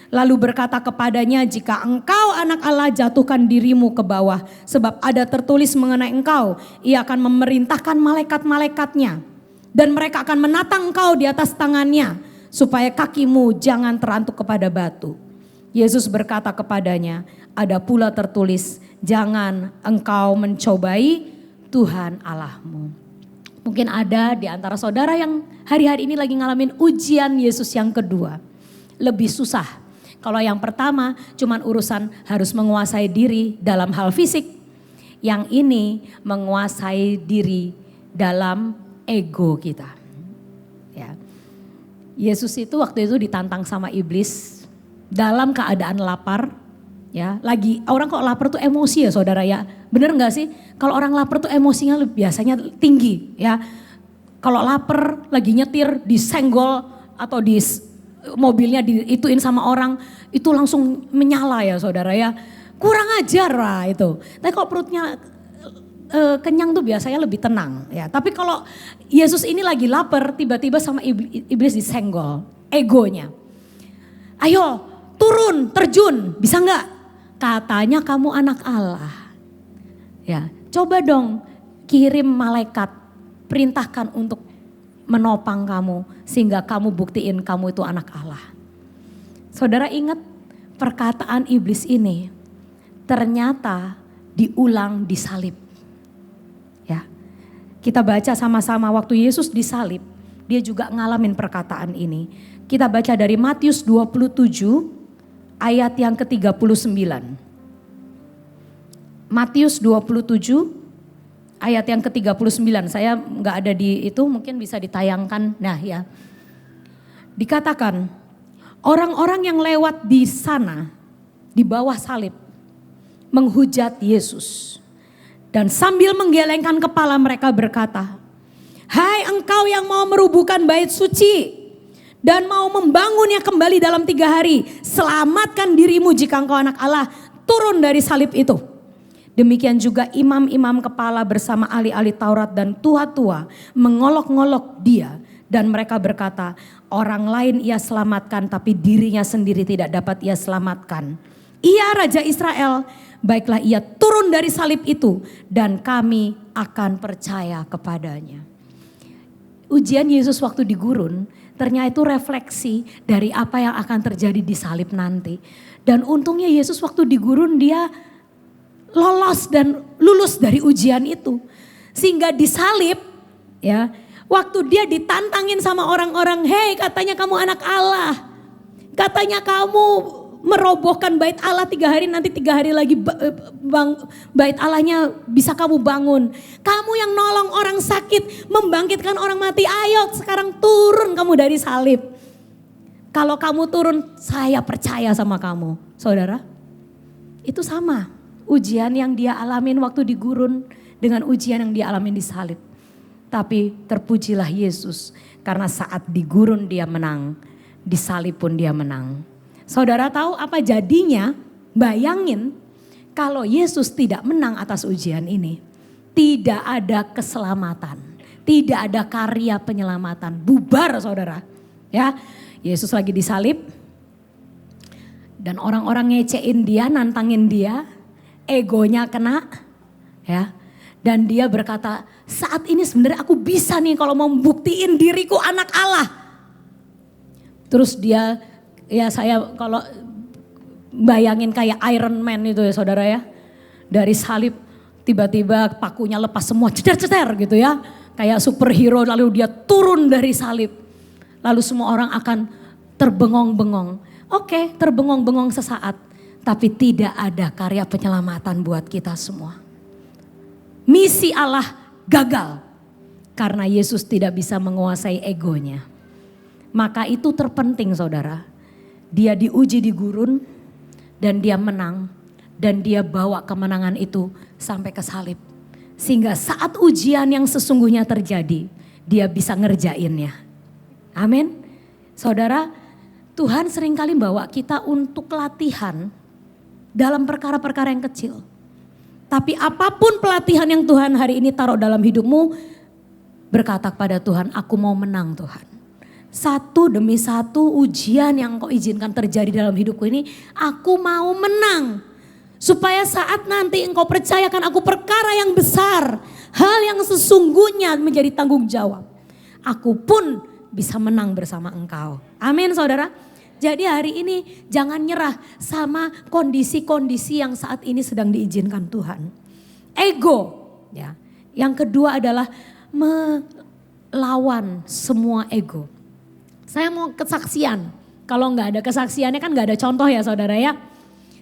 Lalu berkata kepadanya, jika engkau anak Allah jatuhkan dirimu ke bawah, sebab ada tertulis mengenai engkau, ia akan memerintahkan malaikat-malaikatnya. Dan mereka akan menatang engkau di atas tangannya supaya kakimu jangan terantuk kepada batu. Yesus berkata kepadanya, ada pula tertulis, jangan engkau mencobai Tuhan Allahmu. Mungkin ada di antara saudara yang hari-hari ini lagi ngalamin ujian Yesus yang kedua. Lebih susah. Kalau yang pertama cuman urusan harus menguasai diri dalam hal fisik. Yang ini menguasai diri dalam ego kita. Ya. Yesus itu waktu itu ditantang sama iblis dalam keadaan lapar. Ya, lagi orang kok lapar tuh emosi ya saudara ya. Bener nggak sih? Kalau orang lapar tuh emosinya biasanya tinggi ya. Kalau lapar lagi nyetir disenggol atau di mobilnya diituin sama orang itu langsung menyala ya saudara ya. Kurang ajar lah itu. Tapi kalau perutnya kenyang tuh biasanya lebih tenang ya. Tapi kalau Yesus ini lagi lapar tiba-tiba sama iblis disenggol egonya. Ayo turun terjun bisa nggak? Katanya kamu anak Allah. Ya coba dong kirim malaikat perintahkan untuk menopang kamu sehingga kamu buktiin kamu itu anak Allah. Saudara ingat perkataan iblis ini ternyata diulang di salib. Ya, kita baca sama-sama waktu Yesus disalib, dia juga ngalamin perkataan ini. Kita baca dari Matius 27 ayat yang ke-39. Matius 27 ayat yang ke-39, saya nggak ada di itu mungkin bisa ditayangkan. Nah ya, dikatakan orang-orang yang lewat di sana di bawah salib menghujat Yesus. Dan sambil menggelengkan kepala mereka berkata, hai engkau yang mau merubuhkan bait suci dan mau membangunnya kembali dalam 3 hari. Selamatkan dirimu jika engkau anak Allah, turun dari salib itu. Demikian juga imam-imam kepala bersama ahli-ahli Taurat dan tua-tua mengolok-ngolok dia. Dan mereka berkata, orang lain ia selamatkan tapi dirinya sendiri tidak dapat ia selamatkan. Ia Raja Israel, baiklah ia turun dari salib itu dan kami akan percaya kepadanya. Ujian Yesus waktu di gurun ternyata itu refleksi dari apa yang akan terjadi di salib nanti. Dan untungnya Yesus waktu di gurun dia lolos dan lulus dari ujian itu. Sehingga di salib ya, waktu dia ditantangin sama orang-orang, hei katanya kamu anak Allah. Katanya kamu merobohkan bait Allah 3 hari, nanti 3 hari lagi bait Allahnya bisa kamu bangun. Kamu yang nolong orang sakit, membangkitkan orang mati, ayo sekarang turun kamu dari salib. Kalau kamu turun, saya percaya sama kamu. Saudara, itu sama ujian yang dia alamin waktu di gurun dengan ujian yang dia alamin di salib. Tapi terpujilah Yesus karena saat di gurun dia menang, di salib pun dia menang. Saudara tahu apa jadinya? Bayangin kalau Yesus tidak menang atas ujian ini. Tidak ada keselamatan. Tidak ada karya penyelamatan. Bubar saudara. Ya, Yesus lagi disalib. Dan orang-orang ngecein dia, nantangin dia. Egonya kena. Ya. Dan dia berkata, saat ini sebenarnya aku bisa nih kalau mau membuktiin diriku anak Allah. Terus dia, ya saya kalau bayangin kayak Iron Man itu ya saudara ya. Dari salib tiba-tiba pakunya lepas semua, ceder-ceder gitu ya. Kayak superhero lalu dia turun dari salib. Lalu semua orang akan terbengong-bengong. Oke, terbengong-bengong sesaat. Tapi tidak ada karya penyelamatan buat kita semua. Misi Allah gagal karena Yesus tidak bisa menguasai egonya. Maka itu terpenting saudara. Dia diuji di gurun dan dia menang. Dan dia bawa kemenangan itu sampai ke salib. Sehingga saat ujian yang sesungguhnya terjadi, dia bisa ngerjainnya. Amin. Saudara, Tuhan seringkali bawa kita untuk latihan dalam perkara-perkara yang kecil. Tapi apapun pelatihan yang Tuhan hari ini taruh dalam hidupmu, berkata kepada Tuhan, aku mau menang Tuhan. Satu demi satu ujian yang Engkau izinkan terjadi dalam hidupku ini, aku mau menang. Supaya saat nanti Engkau percayakan aku perkara yang besar, hal yang sesungguhnya menjadi tanggung jawab, aku pun bisa menang bersama Engkau. Amin saudara. Jadi hari ini jangan nyerah sama kondisi-kondisi yang saat ini sedang diizinkan Tuhan. Ego, ya. Yang kedua adalah melawan semua ego. Saya mau kesaksian. Kalau nggak ada kesaksiannya kan nggak ada contoh ya saudara ya.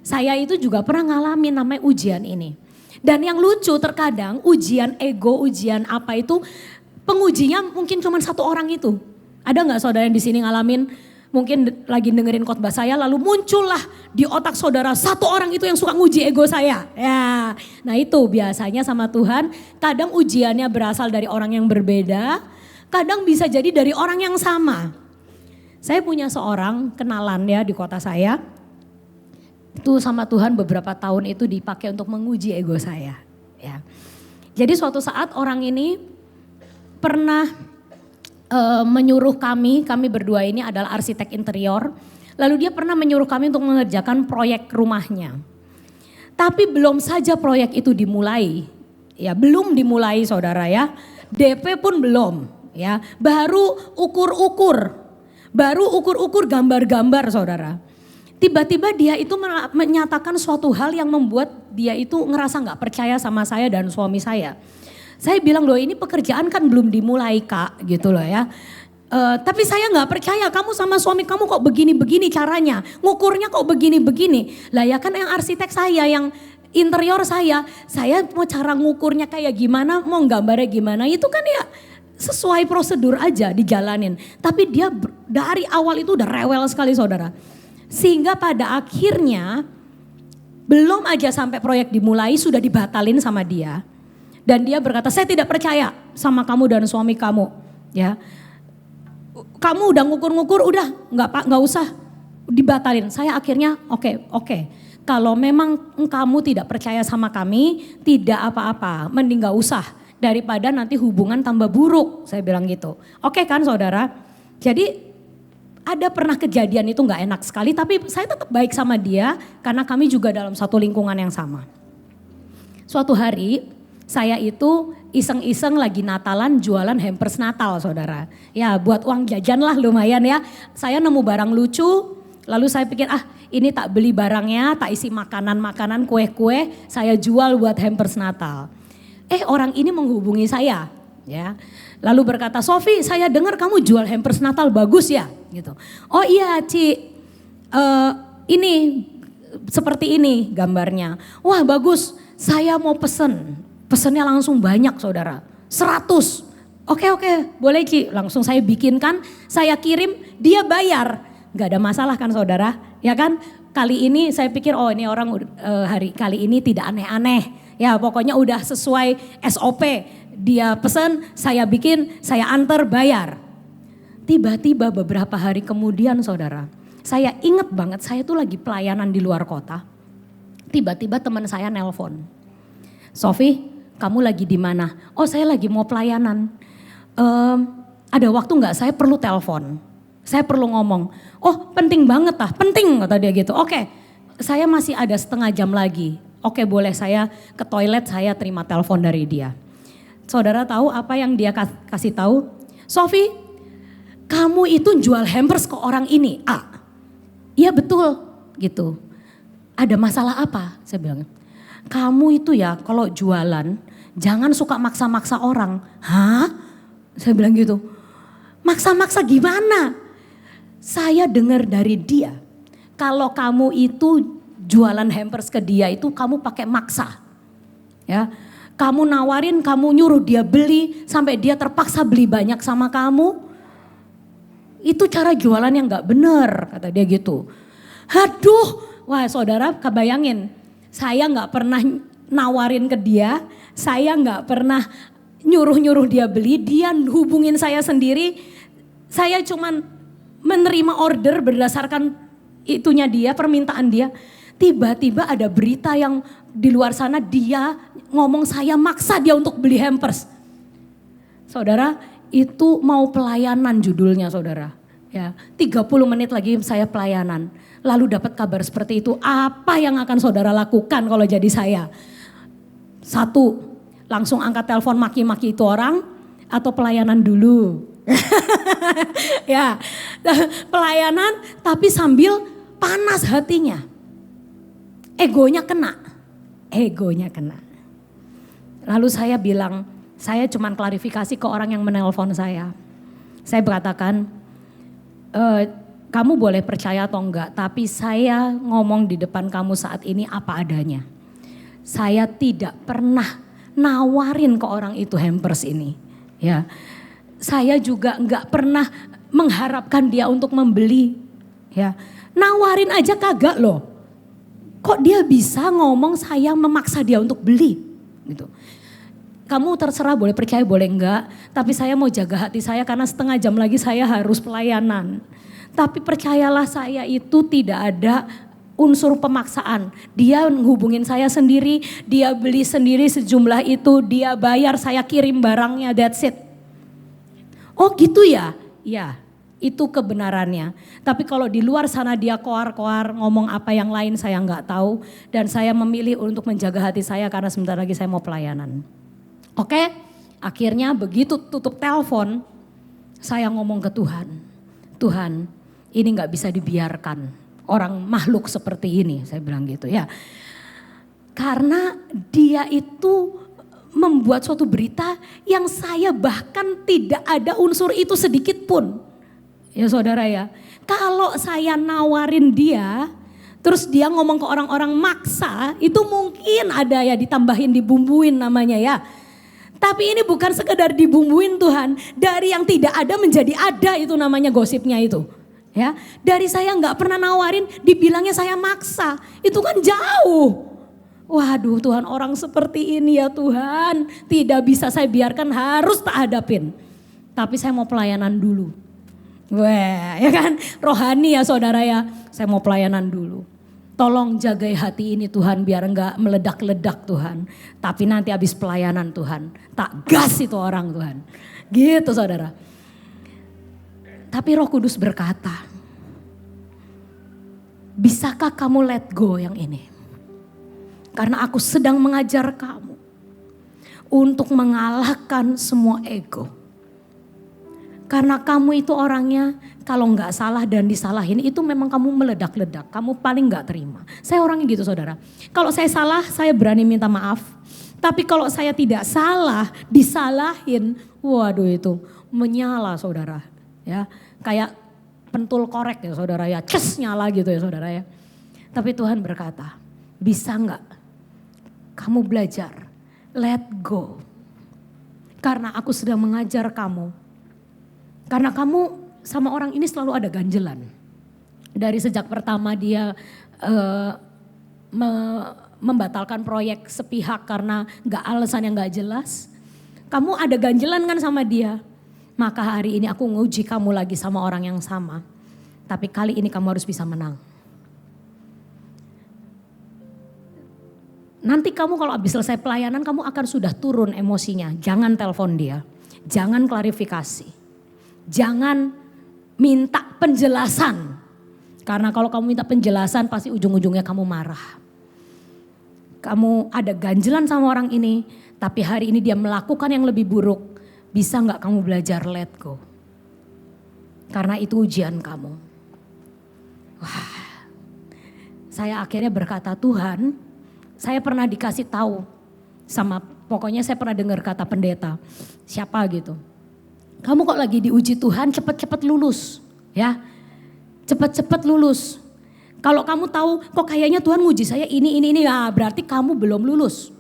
Saya itu juga pernah ngalamin namanya ujian ini. Dan yang lucu terkadang ujian ego, ujian apa itu pengujinya mungkin cuma satu orang itu. Ada nggak saudara yang di sini ngalamin? Mungkin lagi dengerin khotbah saya lalu muncullah di otak saudara satu orang itu yang suka nguji ego saya. Ya, nah itu biasanya sama Tuhan kadang ujiannya berasal dari orang yang berbeda, kadang bisa jadi dari orang yang sama. Saya punya seorang kenalan ya di kota saya, itu sama Tuhan beberapa tahun itu dipakai untuk menguji ego saya. Ya. Jadi suatu saat orang ini pernah menyuruh kami berdua ini adalah arsitek interior. Lalu dia pernah menyuruh kami untuk mengerjakan proyek rumahnya. Tapi belum saja proyek itu dimulai. Ya, belum dimulai saudara ya. DP pun belum ya. Baru ukur-ukur gambar-gambar saudara. Tiba-tiba dia itu menyatakan suatu hal yang membuat dia itu ngerasa gak percaya sama saya dan suami saya. Saya bilang loh ini pekerjaan kan belum dimulai kak gitu loh ya. Tapi saya gak percaya kamu sama suami kamu kok begini-begini caranya. Ngukurnya kok begini-begini. Lah ya kan yang arsitek saya, yang interior saya mau cara ngukurnya kayak gimana, mau gambarnya gimana. Itu kan ya sesuai prosedur aja dijalanin. Tapi dia dari awal itu udah rewel sekali saudara. Sehingga pada akhirnya belum aja sampai proyek dimulai sudah dibatalin sama dia. Dan dia berkata, saya tidak percaya sama kamu dan suami kamu. Ya, kamu udah ngukur-ngukur, udah nggak usah dibatalin. Saya akhirnya oke. Kalau memang kamu tidak percaya sama kami, tidak apa-apa, mending nggak usah daripada nanti hubungan tambah buruk. Saya bilang gitu. Oke kan saudara? Jadi ada pernah kejadian itu nggak enak sekali, tapi saya tetap baik sama dia karena kami juga dalam satu lingkungan yang sama. Suatu hari saya itu iseng-iseng lagi Natalan jualan hampers Natal saudara. Ya buat uang jajan lah lumayan ya. Saya nemu barang lucu, lalu saya pikir ini tak beli barangnya, tak isi makanan-makanan, kue-kue, saya jual buat hampers Natal. Orang ini menghubungi saya ya. Lalu berkata, Sofi saya dengar kamu jual hampers Natal bagus ya gitu. Oh iya Ci, ini seperti ini gambarnya. Wah bagus, saya mau pesen. Pesennya langsung banyak saudara, 100. Oke, boleh Ci, langsung saya bikinkan, saya kirim, dia bayar. Gak ada masalah kan saudara, ya kan? Kali ini saya pikir oh ini orang hari kali ini tidak aneh-aneh. Ya pokoknya udah sesuai SOP. Dia pesan, saya bikin, saya antar, bayar. Tiba-tiba beberapa hari kemudian saudara, saya ingat banget saya tuh lagi pelayanan di luar kota. Tiba-tiba teman saya nelpon. Sofi, kamu lagi di mana? Oh saya lagi mau pelayanan. Ada waktu nggak? Saya perlu telepon. Saya perlu ngomong. Oh penting banget penting kata dia gitu. Oke, saya masih ada setengah jam lagi. Oke boleh, saya ke toilet, saya terima telepon dari dia. Saudara tahu apa yang dia kasih tahu? Sofi, kamu itu jual hampers ke orang ini. Iya betul gitu. Ada masalah apa? Saya bilang, kamu itu ya kalau jualan jangan suka maksa-maksa orang. Hah? Saya bilang gitu. Maksa-maksa gimana? Saya dengar dari dia. Kalau kamu itu jualan hampers ke dia itu kamu pakai maksa. Ya. Kamu nawarin, kamu nyuruh dia beli sampai dia terpaksa beli banyak sama kamu. Itu cara jualan yang gak benar, kata dia gitu. Aduh, wah saudara kebayangin. Saya gak pernah nawarin ke dia, saya gak pernah nyuruh-nyuruh dia beli, dia hubungin saya sendiri. Saya cuman menerima order berdasarkan itunya dia, permintaan dia. Tiba-tiba ada berita yang di luar sana dia ngomong saya maksa dia untuk beli hampers. Saudara, itu mau pelayanan judulnya saudara. Ya, 30 menit lagi saya pelayanan. Lalu dapat kabar seperti itu, apa yang akan saudara lakukan kalau jadi saya? 1, langsung angkat telepon maki-maki itu orang atau pelayanan dulu? Ya, pelayanan tapi sambil panas hatinya. Egonya kena. Lalu saya bilang, saya cuma klarifikasi ke orang yang menelpon saya. Saya berkatakan, kamu boleh percaya atau enggak, tapi saya ngomong di depan kamu saat ini apa adanya. Saya tidak pernah nawarin ke orang itu hampers ini. Ya, saya juga enggak pernah mengharapkan dia untuk membeli. Ya, nawarin aja kagak loh. Kok dia bisa ngomong saya memaksa dia untuk beli gitu. Kamu terserah boleh percaya boleh enggak. Tapi saya mau jaga hati saya karena setengah jam lagi saya harus pelayanan. Tapi percayalah saya itu tidak ada unsur pemaksaan. Dia hubungin saya sendiri, dia beli sendiri sejumlah itu, dia bayar, saya kirim barangnya, that's it. Oh gitu ya? Ya. Itu kebenarannya. Tapi kalau di luar sana dia koar-koar ngomong apa yang lain saya nggak tahu. Dan saya memilih untuk menjaga hati saya karena sebentar lagi saya mau pelayanan. Oke, akhirnya begitu tutup telepon saya ngomong ke Tuhan. Tuhan ini nggak bisa dibiarkan orang makhluk seperti ini, saya bilang gitu ya. Karena dia itu membuat suatu berita yang saya bahkan tidak ada unsur itu sedikit pun. Ya saudara ya, kalau saya nawarin dia, terus dia ngomong ke orang-orang maksa, itu mungkin ada ya ditambahin, dibumbuin namanya ya. Tapi ini bukan sekedar dibumbuin Tuhan, dari yang tidak ada menjadi ada itu namanya gosipnya itu. Ya, dari saya nggak pernah nawarin, dibilangnya saya maksa, itu kan jauh. Waduh Tuhan, orang seperti ini ya Tuhan, tidak bisa saya biarkan, harus tak hadapin. Tapi saya mau pelayanan dulu. Wah, ya kan, rohani ya saudara ya, saya mau pelayanan dulu. Tolong jagai hati ini Tuhan biar enggak meledak-ledak Tuhan. Tapi nanti habis pelayanan Tuhan, tak gas itu orang Tuhan. Gitu saudara. Tapi Roh Kudus berkata, bisakah kamu let go yang ini? Karena aku sedang mengajar kamu untuk mengalahkan semua ego. Karena kamu itu orangnya kalau nggak salah dan disalahin itu memang kamu meledak-ledak. Kamu paling nggak terima. Saya orangnya gitu saudara. Kalau saya salah saya berani minta maaf. Tapi kalau saya tidak salah disalahin. Waduh itu menyala saudara. Ya, kayak pentul korek ya saudara ya. Ces nyala gitu ya saudara ya. Tapi Tuhan berkata, bisa nggak kamu belajar let go. Karena aku sedang mengajar kamu. Karena kamu sama orang ini selalu ada ganjelan. Dari sejak pertama dia membatalkan proyek sepihak karena alasan yang gak jelas. Kamu ada ganjelan kan sama dia. Maka hari ini aku nguji kamu lagi sama orang yang sama. Tapi kali ini kamu harus bisa menang. Nanti kamu kalau habis selesai pelayanan kamu akan sudah turun emosinya. Jangan telepon dia. Jangan klarifikasi. Jangan minta penjelasan. Karena kalau kamu minta penjelasan pasti ujung-ujungnya kamu marah. Kamu ada ganjelan sama orang ini, tapi hari ini dia melakukan yang lebih buruk. Bisa gak kamu belajar let go? Karena itu ujian kamu. Wah, saya akhirnya berkata, Tuhan, saya pernah dikasih tahu sama, pokoknya saya pernah dengar kata pendeta, siapa gitu. Kamu kok lagi diuji Tuhan, cepet-cepet lulus, ya. Cepet-cepet lulus. Kalau kamu tahu kok kayaknya Tuhan nguji saya ini, ya berarti kamu belum lulus.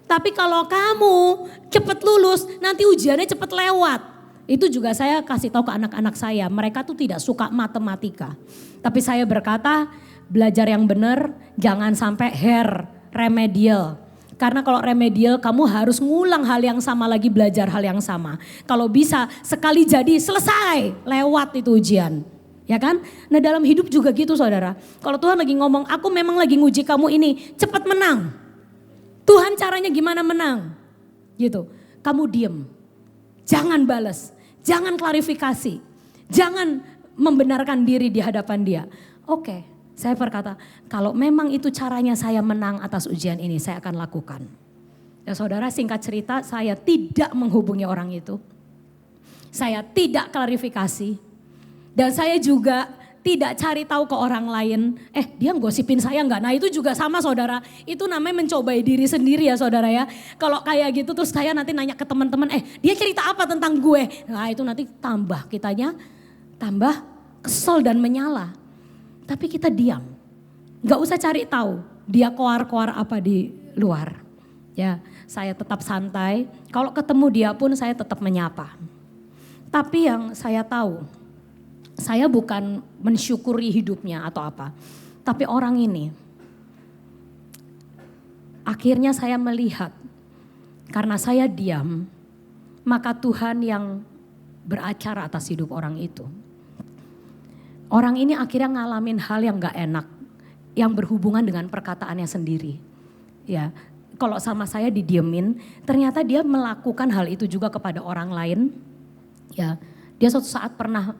Tapi kalau kamu cepet lulus, nanti ujiannya cepet lewat. Itu juga saya kasih tahu ke anak-anak saya, mereka tuh tidak suka matematika. Tapi saya berkata, belajar yang benar, jangan sampai remedial. Karena kalau remedial kamu harus ngulang hal yang sama lagi, belajar hal yang sama. Kalau bisa sekali jadi selesai, lewat itu ujian. Ya kan? Nah dalam hidup juga gitu saudara. Kalau Tuhan lagi ngomong, aku memang lagi nguji kamu ini, cepat menang. Tuhan caranya gimana menang? Gitu. Kamu diem. Jangan balas. Jangan klarifikasi. Jangan membenarkan diri di hadapan dia. Oke, saya berkata, kalau memang itu caranya saya menang atas ujian ini, saya akan lakukan. Ya saudara, singkat cerita, saya tidak menghubungi orang itu. Saya tidak klarifikasi. Dan saya juga tidak cari tahu ke orang lain, dia gosipin saya enggak. Nah itu juga sama saudara, itu namanya mencobai diri sendiri ya saudara ya. Kalau kayak gitu terus saya nanti nanya ke teman-teman, dia cerita apa tentang gue. Nah itu nanti kitanya tambah kesel dan menyala. Tapi kita diam, gak usah cari tahu dia koar-koar apa di luar. Ya, saya tetap santai, kalau ketemu dia pun saya tetap menyapa. Tapi yang saya tahu, saya bukan mensyukuri hidupnya atau apa. Tapi orang ini, akhirnya saya melihat, karena saya diam, maka Tuhan yang beracara atas hidup orang itu. Orang ini akhirnya ngalamin hal yang gak enak, yang berhubungan dengan perkataannya sendiri. Ya, kalau sama saya didiemin, ternyata dia melakukan hal itu juga kepada orang lain. Ya, dia suatu saat pernah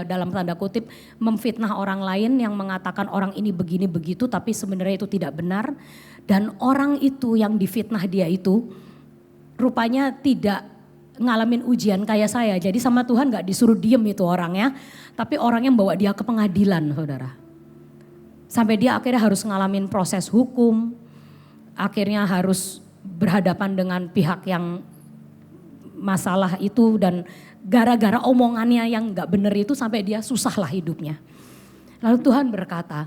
dalam tanda kutip memfitnah orang lain yang mengatakan orang ini begini begitu, tapi sebenarnya itu tidak benar. Dan orang itu yang difitnah dia itu rupanya tidak ngalamin ujian kayak saya. Jadi sama Tuhan gak disuruh diem itu orangnya, tapi orangnya bawa dia ke pengadilan saudara. Sampai dia akhirnya harus ngalamin proses hukum, akhirnya harus berhadapan dengan pihak yang masalah itu, dan gara-gara omongannya yang gak bener itu sampai dia susah lah hidupnya. Lalu Tuhan berkata,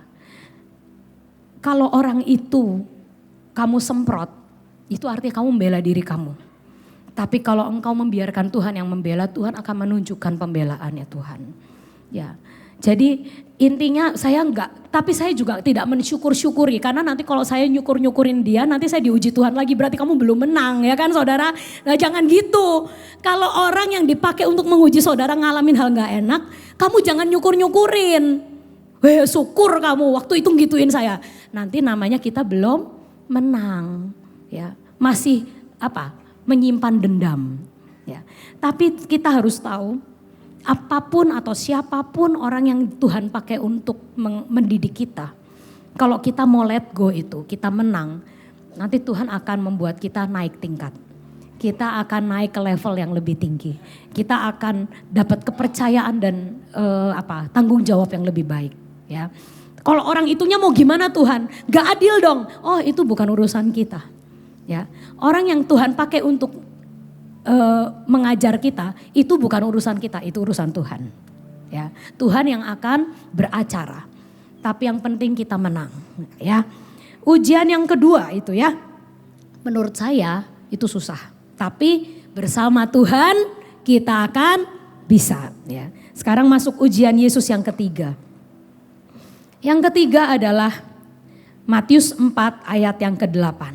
kalau orang itu kamu semprot, itu artinya kamu membela diri kamu. Tapi kalau engkau membiarkan Tuhan yang membela, Tuhan akan menunjukkan pembelaannya Tuhan. Ya, jadi intinya saya tapi saya juga tidak mensyukur-syukuri. Karena nanti kalau saya nyukur-nyukurin dia, nanti saya diuji Tuhan lagi, berarti kamu belum menang ya kan saudara. Nah jangan gitu. Kalau orang yang dipakai untuk menguji saudara ngalamin hal gak enak, kamu jangan nyukur-nyukurin. Syukur kamu waktu itu gituin saya. Nanti namanya kita belum menang. Ya, masih menyimpan dendam. Ya. Tapi kita harus tahu, apapun atau siapapun orang yang Tuhan pakai untuk mendidik kita, kalau kita mau let go itu, kita menang, nanti Tuhan akan membuat kita naik tingkat. Kita akan naik ke level yang lebih tinggi. Kita akan dapat kepercayaan dan tanggung jawab yang lebih baik. Ya. Kalau orang itunya mau gimana Tuhan? Gak adil dong. Oh itu bukan urusan kita. Ya, orang yang Tuhan pakai untuk mengajar kita itu bukan urusan kita, itu urusan Tuhan. Ya, Tuhan yang akan beracara. tapi yang penting kita menang, ya. Ujian yang kedua itu ya, menurut saya itu susah, tapi bersama Tuhan kita akan bisa, ya. Sekarang masuk ujian Yesus yang ketiga. Yang ketiga adalah Matius 4 ayat yang ke-8.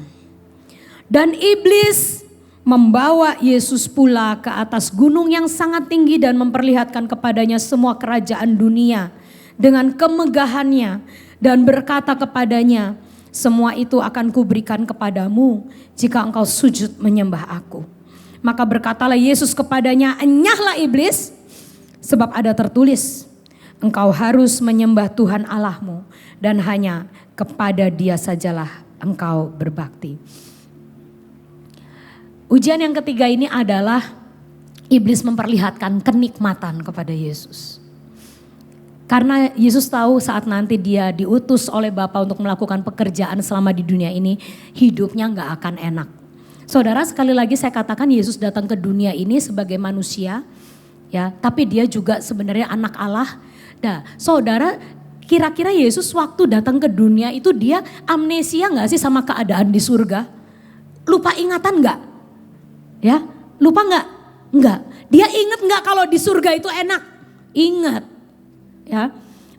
Dan iblis membawa Yesus pula ke atas gunung yang sangat tinggi dan memperlihatkan kepadanya semua kerajaan dunia dengan kemegahannya dan berkata kepadanya, semua itu akan kuberikan kepadamu jika engkau sujud menyembah aku. Maka berkatalah Yesus kepadanya, enyahlah iblis, sebab ada tertulis, engkau harus menyembah Tuhan Allahmu dan hanya kepada Dia sajalah engkau berbakti. Ujian yang ketiga ini adalah iblis memperlihatkan kenikmatan kepada Yesus. Karena Yesus tahu saat nanti dia diutus oleh Bapa untuk melakukan pekerjaan selama di dunia ini, hidupnya gak akan enak. Saudara, sekali lagi saya katakan Yesus datang ke dunia ini sebagai manusia, ya, tapi dia juga sebenarnya anak Allah. Nah, saudara, kira-kira Yesus waktu datang ke dunia itu dia amnesia gak sih sama keadaan di surga? Lupa ingatan gak? Ya, lupa gak? Enggak. Dia ingat gak kalau di surga itu enak? Ingat. Ya,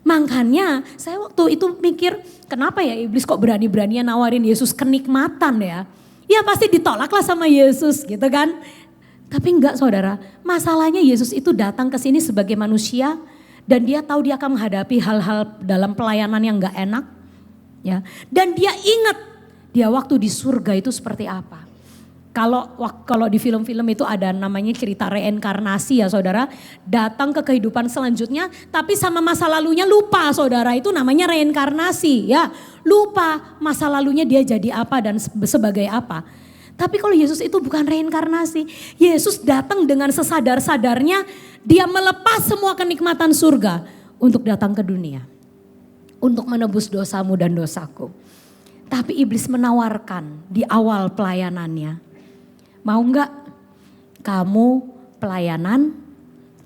makanya saya waktu itu mikir, kenapa ya iblis kok berani-beraninya nawarin Yesus kenikmatan ya? Ya pasti ditolak lah sama Yesus gitu kan. Tapi enggak saudara, masalahnya Yesus itu datang ke sini sebagai manusia dan dia tahu dia akan menghadapi hal-hal dalam pelayanan yang enggak enak. Ya, dan dia ingat dia waktu di surga itu seperti apa. Kalau di film-film itu ada namanya cerita reinkarnasi ya saudara. Datang ke kehidupan selanjutnya tapi sama masa lalunya lupa saudara, itu namanya reinkarnasi ya. Lupa masa lalunya dia jadi apa dan sebagai apa. Tapi kalau Yesus itu bukan reinkarnasi. Yesus datang dengan sesadar-sadarnya dia melepas semua kenikmatan surga untuk datang ke dunia. Untuk menebus dosamu dan dosaku. Tapi iblis menawarkan di awal pelayanannya. Mau enggak kamu pelayanan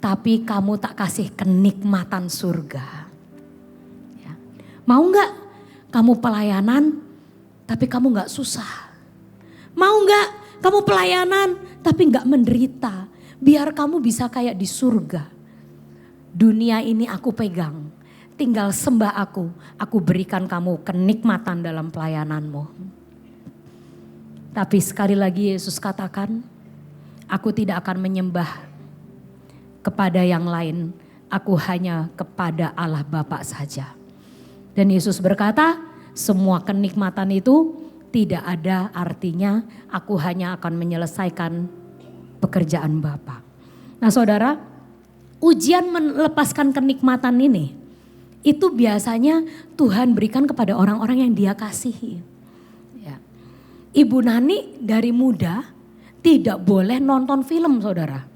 tapi kamu tak kasih kenikmatan surga? Ya. Mau enggak kamu pelayanan tapi kamu enggak susah? Mau enggak kamu pelayanan tapi enggak menderita? Biar kamu bisa kayak di surga. Dunia ini aku pegang, tinggal sembah aku berikan kamu kenikmatan dalam pelayananmu. Tapi sekali lagi Yesus katakan, aku tidak akan menyembah kepada yang lain, aku hanya kepada Allah Bapa saja. Dan Yesus berkata, semua kenikmatan itu tidak ada artinya, aku hanya akan menyelesaikan pekerjaan Bapa. Nah saudara, ujian melepaskan kenikmatan ini, itu biasanya Tuhan berikan kepada orang-orang yang Dia kasihi. Ibu Nani dari muda tidak boleh nonton film saudara.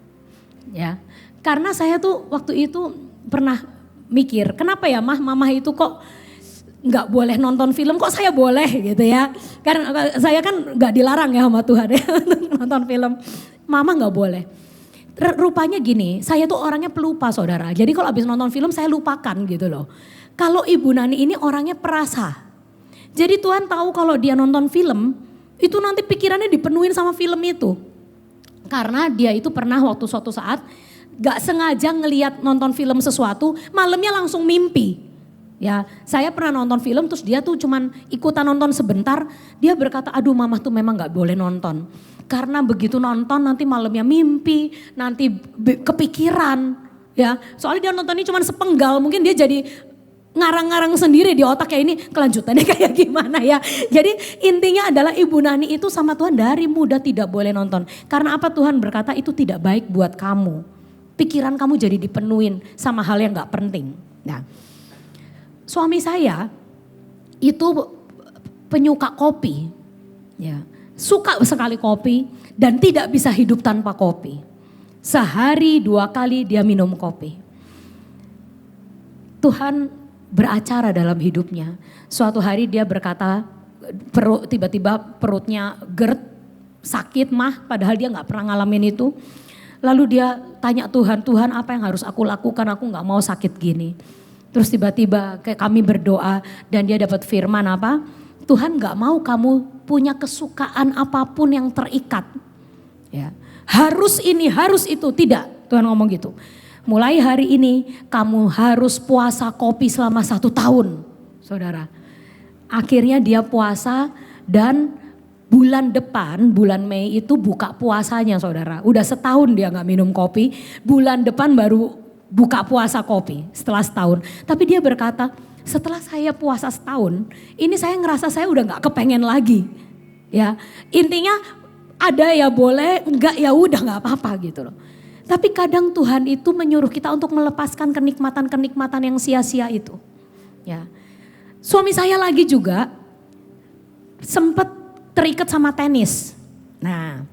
Ya, karena saya tuh waktu itu pernah mikir, kenapa ya mama itu kok nggak boleh nonton film, kok saya boleh gitu ya. Karena saya kan nggak dilarang ya sama Tuhan ya nonton film. Mama nggak boleh. Rupanya gini, saya tuh orangnya pelupa saudara. Jadi kalau habis nonton film saya lupakan gitu loh. Kalau Ibu Nani ini orangnya perasa. Jadi Tuhan tahu kalau dia nonton film, itu nanti pikirannya dipenuhin sama film itu. Karena dia itu pernah waktu suatu saat gak sengaja ngelihat nonton film sesuatu, malamnya langsung mimpi. Ya, saya pernah nonton film terus dia tuh cuman ikutan nonton sebentar, dia berkata, aduh mama tuh memang gak boleh nonton. Karena begitu nonton nanti malamnya mimpi, nanti kepikiran. Ya, soalnya dia nontonnya cuman sepenggal, mungkin dia jadi ngarang-ngarang sendiri di otaknya, ini kelanjutannya kayak gimana ya. Jadi intinya adalah Ibu Nani itu sama Tuhan dari muda tidak boleh nonton. Karena apa? Tuhan berkata itu tidak baik buat kamu. Pikiran kamu jadi dipenuhin sama hal yang gak penting. Nah, suami saya itu penyuka kopi. Ya, suka sekali kopi dan tidak bisa hidup tanpa kopi. Sehari 2 kali dia minum kopi. Tuhan beracara dalam hidupnya. Suatu hari dia berkata, tiba-tiba perutnya GERD, sakit mah, padahal dia gak pernah ngalamin itu. Lalu dia tanya Tuhan, Tuhan apa yang harus aku lakukan, aku gak mau sakit gini. Terus tiba-tiba kayak kami berdoa dan dia dapat firman apa? Tuhan gak mau kamu punya kesukaan apapun yang terikat. Ya, harus ini, harus itu. Tidak, Tuhan ngomong gitu. Mulai hari ini kamu harus puasa kopi selama 1 tahun, saudara. Akhirnya dia puasa dan bulan depan, bulan Mei itu buka puasanya saudara. Udah setahun dia gak minum kopi, bulan depan baru buka puasa kopi setelah setahun. Tapi dia berkata, setelah saya puasa setahun, ini saya ngerasa saya udah gak kepengen lagi. Ya, intinya ada ya boleh, enggak ya udah gak apa-apa gitu loh. Tapi kadang Tuhan itu menyuruh kita untuk melepaskan kenikmatan-kenikmatan yang sia-sia itu. Ya, suami saya lagi juga sempat terikat sama tenis. Nah,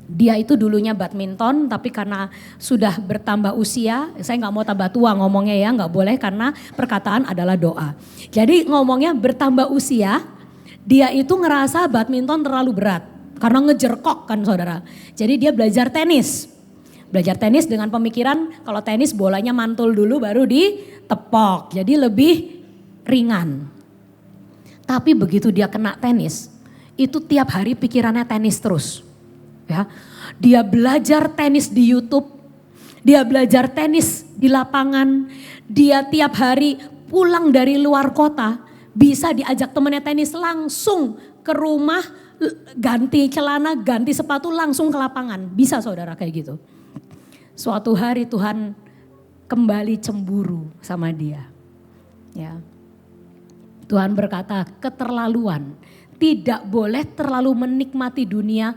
dia itu dulunya badminton, tapi karena sudah bertambah usia, saya nggak mau tambah tua ngomongnya ya, nggak boleh karena perkataan adalah doa. Jadi ngomongnya bertambah usia, dia itu ngerasa badminton terlalu berat karena ngejerkok kan saudara. Jadi dia belajar tenis dengan pemikiran kalau tenis bolanya mantul dulu baru ditepok, jadi lebih ringan. Tapi begitu dia kena tenis, itu tiap hari pikirannya tenis terus. Ya, dia belajar tenis di YouTube, dia belajar tenis di lapangan, dia tiap hari pulang dari luar kota bisa diajak temennya tenis langsung ke rumah, ganti celana, ganti sepatu langsung ke lapangan, bisa saudara kayak gitu. Suatu hari Tuhan kembali cemburu sama dia. Ya, Tuhan berkata keterlaluan, tidak boleh terlalu menikmati dunia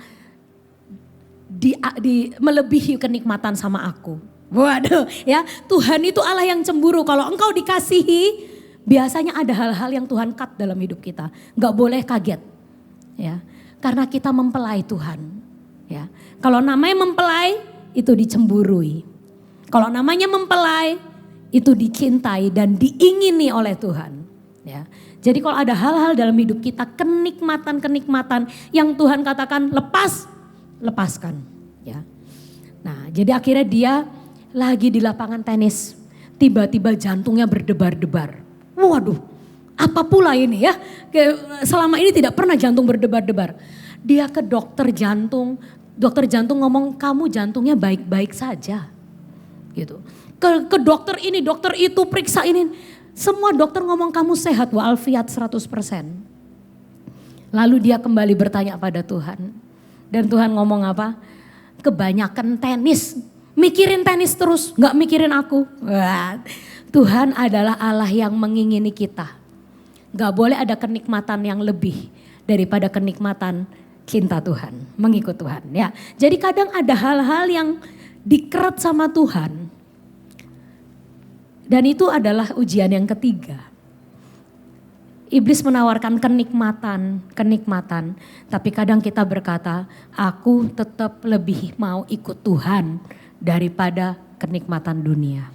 melebihi kenikmatan sama aku. Waduh ya, Tuhan itu Allah yang cemburu. Kalau engkau dikasihi, biasanya ada hal-hal yang Tuhan cut dalam hidup kita. Gak boleh kaget ya, karena kita mempelai Tuhan ya. Kalau namanya mempelai itu dicemburui. Kalau namanya mempelai itu dicintai dan diingini oleh Tuhan ya. Jadi kalau ada hal-hal dalam hidup kita, kenikmatan-kenikmatan yang Tuhan katakan lepaskan ya. Nah, jadi akhirnya dia lagi di lapangan tenis, tiba-tiba jantungnya berdebar-debar. Waduh, apa pula ini ya? Selama ini tidak pernah jantung berdebar-debar. Dia ke dokter jantung ngomong kamu jantungnya baik-baik saja. Gitu. Ke dokter ini, dokter itu periksa ini. Semua dokter ngomong kamu sehat walafiat 100%. Lalu dia kembali bertanya pada Tuhan. Dan Tuhan ngomong apa? Kebanyakan tenis, mikirin tenis terus, gak mikirin aku. Wah, Tuhan adalah Allah yang mengingini kita. Gak boleh ada kenikmatan yang lebih daripada kenikmatan cinta Tuhan, mengikut Tuhan. Ya, jadi kadang ada hal-hal yang dikerat sama Tuhan. Dan itu adalah ujian yang ketiga. Iblis menawarkan kenikmatan, tapi kadang kita berkata, aku tetap lebih mau ikut Tuhan daripada kenikmatan dunia.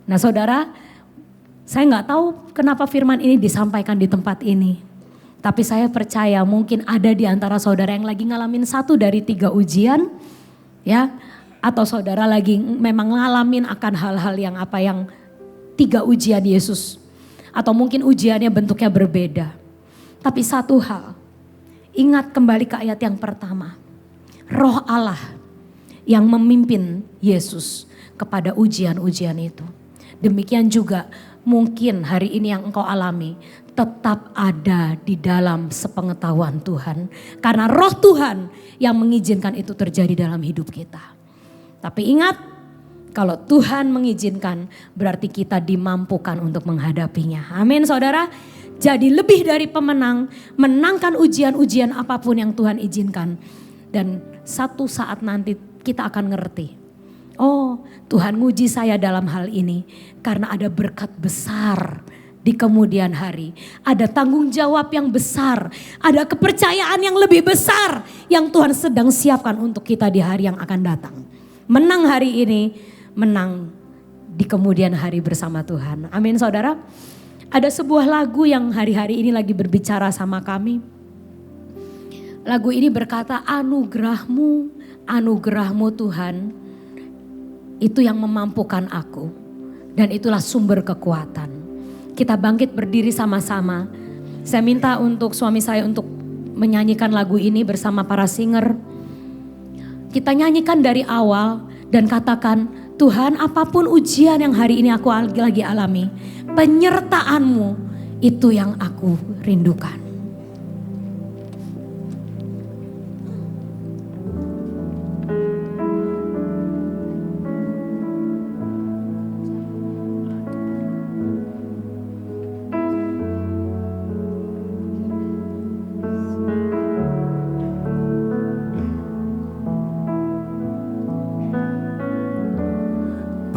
Nah saudara, saya nggak tahu kenapa firman ini disampaikan di tempat ini. Tapi saya percaya mungkin ada di antara saudara yang lagi ngalamin 1 dari 3 ujian, ya, atau saudara lagi memang ngalamin akan hal-hal yang 3 ujian Yesus. Atau mungkin ujiannya bentuknya berbeda. Tapi satu hal, ingat kembali ke ayat yang pertama. Roh Allah yang memimpin Yesus kepada ujian-ujian itu. Demikian juga mungkin hari ini yang engkau alami tetap ada di dalam sepengetahuan Tuhan. Karena roh Tuhan yang mengizinkan itu terjadi dalam hidup kita. Tapi ingat, kalau Tuhan mengizinkan berarti kita dimampukan untuk menghadapinya. Amin saudara. Jadi lebih dari pemenang, menangkan ujian-ujian apapun yang Tuhan izinkan. Dan satu saat nanti kita akan ngerti. Oh, Tuhan nguji saya dalam hal ini karena ada berkat besar di kemudian hari. Ada tanggung jawab yang besar, ada kepercayaan yang lebih besar yang Tuhan sedang siapkan untuk kita di hari yang akan datang. Menang hari ini, menang di kemudian hari bersama Tuhan. Amin saudara. Ada sebuah lagu yang hari-hari ini lagi berbicara sama kami. Lagu ini berkata, anugerahmu Tuhan, itu yang memampukan aku. dan itulah sumber kekuatan. Kita bangkit berdiri sama-sama. Saya minta untuk suami saya untuk menyanyikan lagu ini bersama para singer. Kita nyanyikan dari awal dan katakan, Tuhan, apapun ujian yang hari ini aku lagi alami, penyertaan-Mu itu yang aku rindukan.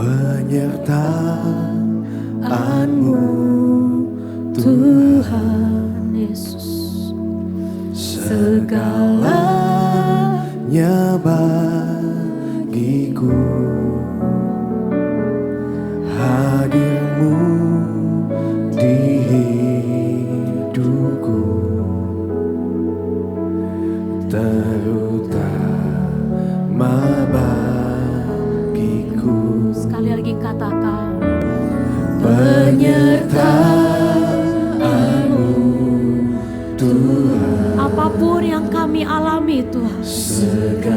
Penyertaan-Mu Tuhan Yesus, segalanya bagiku, hadir-Mu di hidupku, terutama bagiku. sekali lagi katakan, Penyertaan-Mu Tuhan, apapun yang kami alami Tuhan, segalanya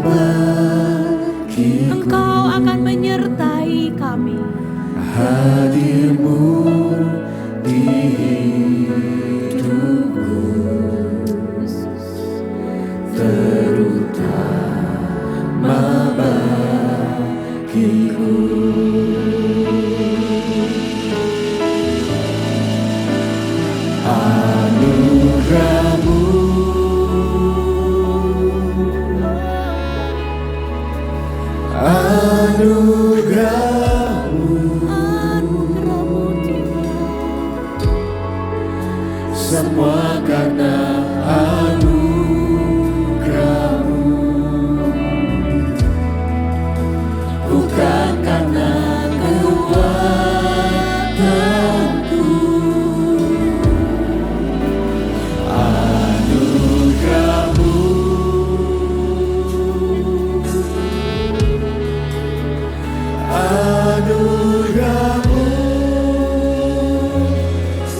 bagiku, Engkau akan menyertai kami. hadir-Mu di hidupku, terutama bagiku. Anugerah-Mu, anugerah-Mu, semua karena anugerah-Mu, bukan karena kekuatanku. Anugerah-Mu, anugerah-Mu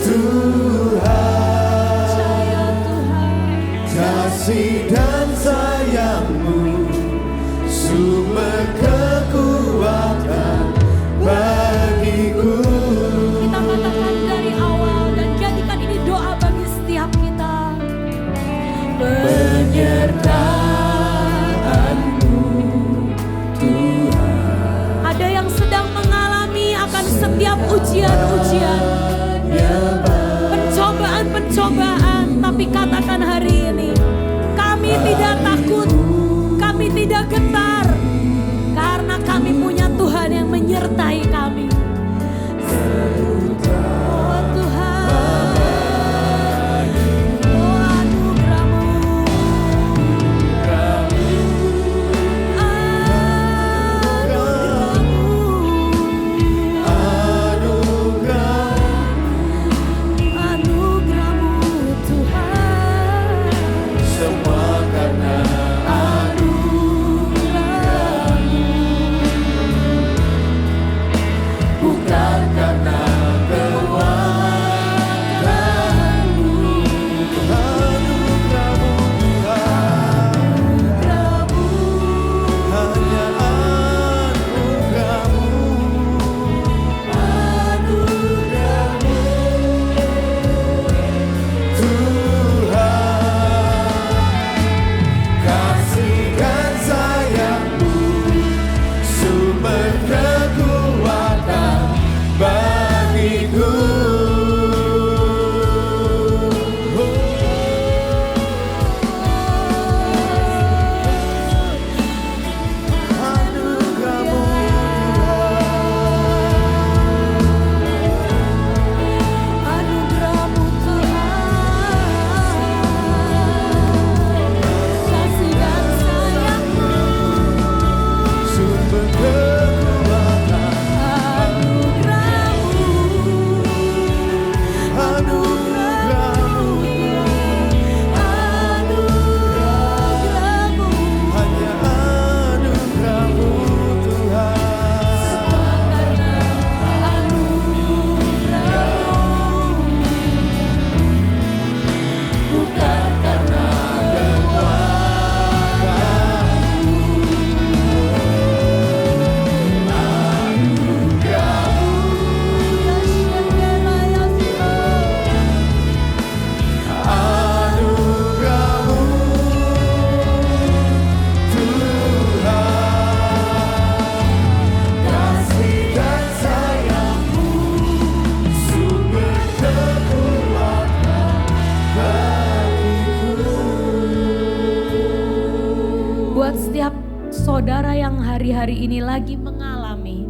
Tuhan, kasih dan sayang-Mu, sumber kekuatan bagiku. Kita katakan dari awal dan jadikan ini doa bagi setiap kita. Penyertaan-Mu Tuhan, Ada yang sedang mengalami akan setiap ujian-ujian, pencobaan-pencobaan, tapi katakan hari ini, kami tidak takut, kami tidak gentar, karena kami punya Tuhan yang menyertai kami. Oh Tuhan, oh anugerah-Mu, anugerah-Mu Tuhan, semua karena anugerah-Mu. saudara yang hari-hari ini lagi mengalami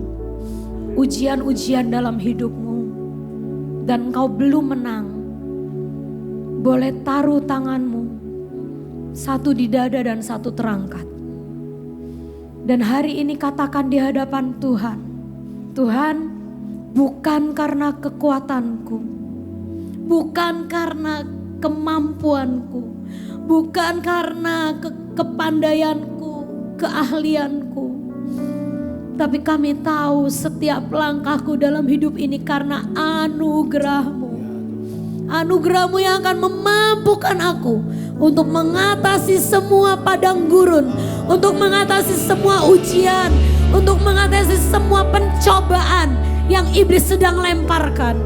ujian-ujian dalam hidupmu dan engkau belum menang, boleh taruh tanganmu, satu di dada dan satu terangkat. Dan hari ini katakan di hadapan Tuhan, Tuhan, bukan karena kekuatanku, bukan karena kemampuanku, bukan karena kepandaianku, keahlianku, tapi kami tahu setiap langkahku dalam hidup ini karena anugerah-Mu. Anugerah-Mu yang akan memampukan aku untuk mengatasi semua padang gurun, untuk mengatasi semua ujian, untuk mengatasi semua pencobaan yang iblis sedang lemparkan.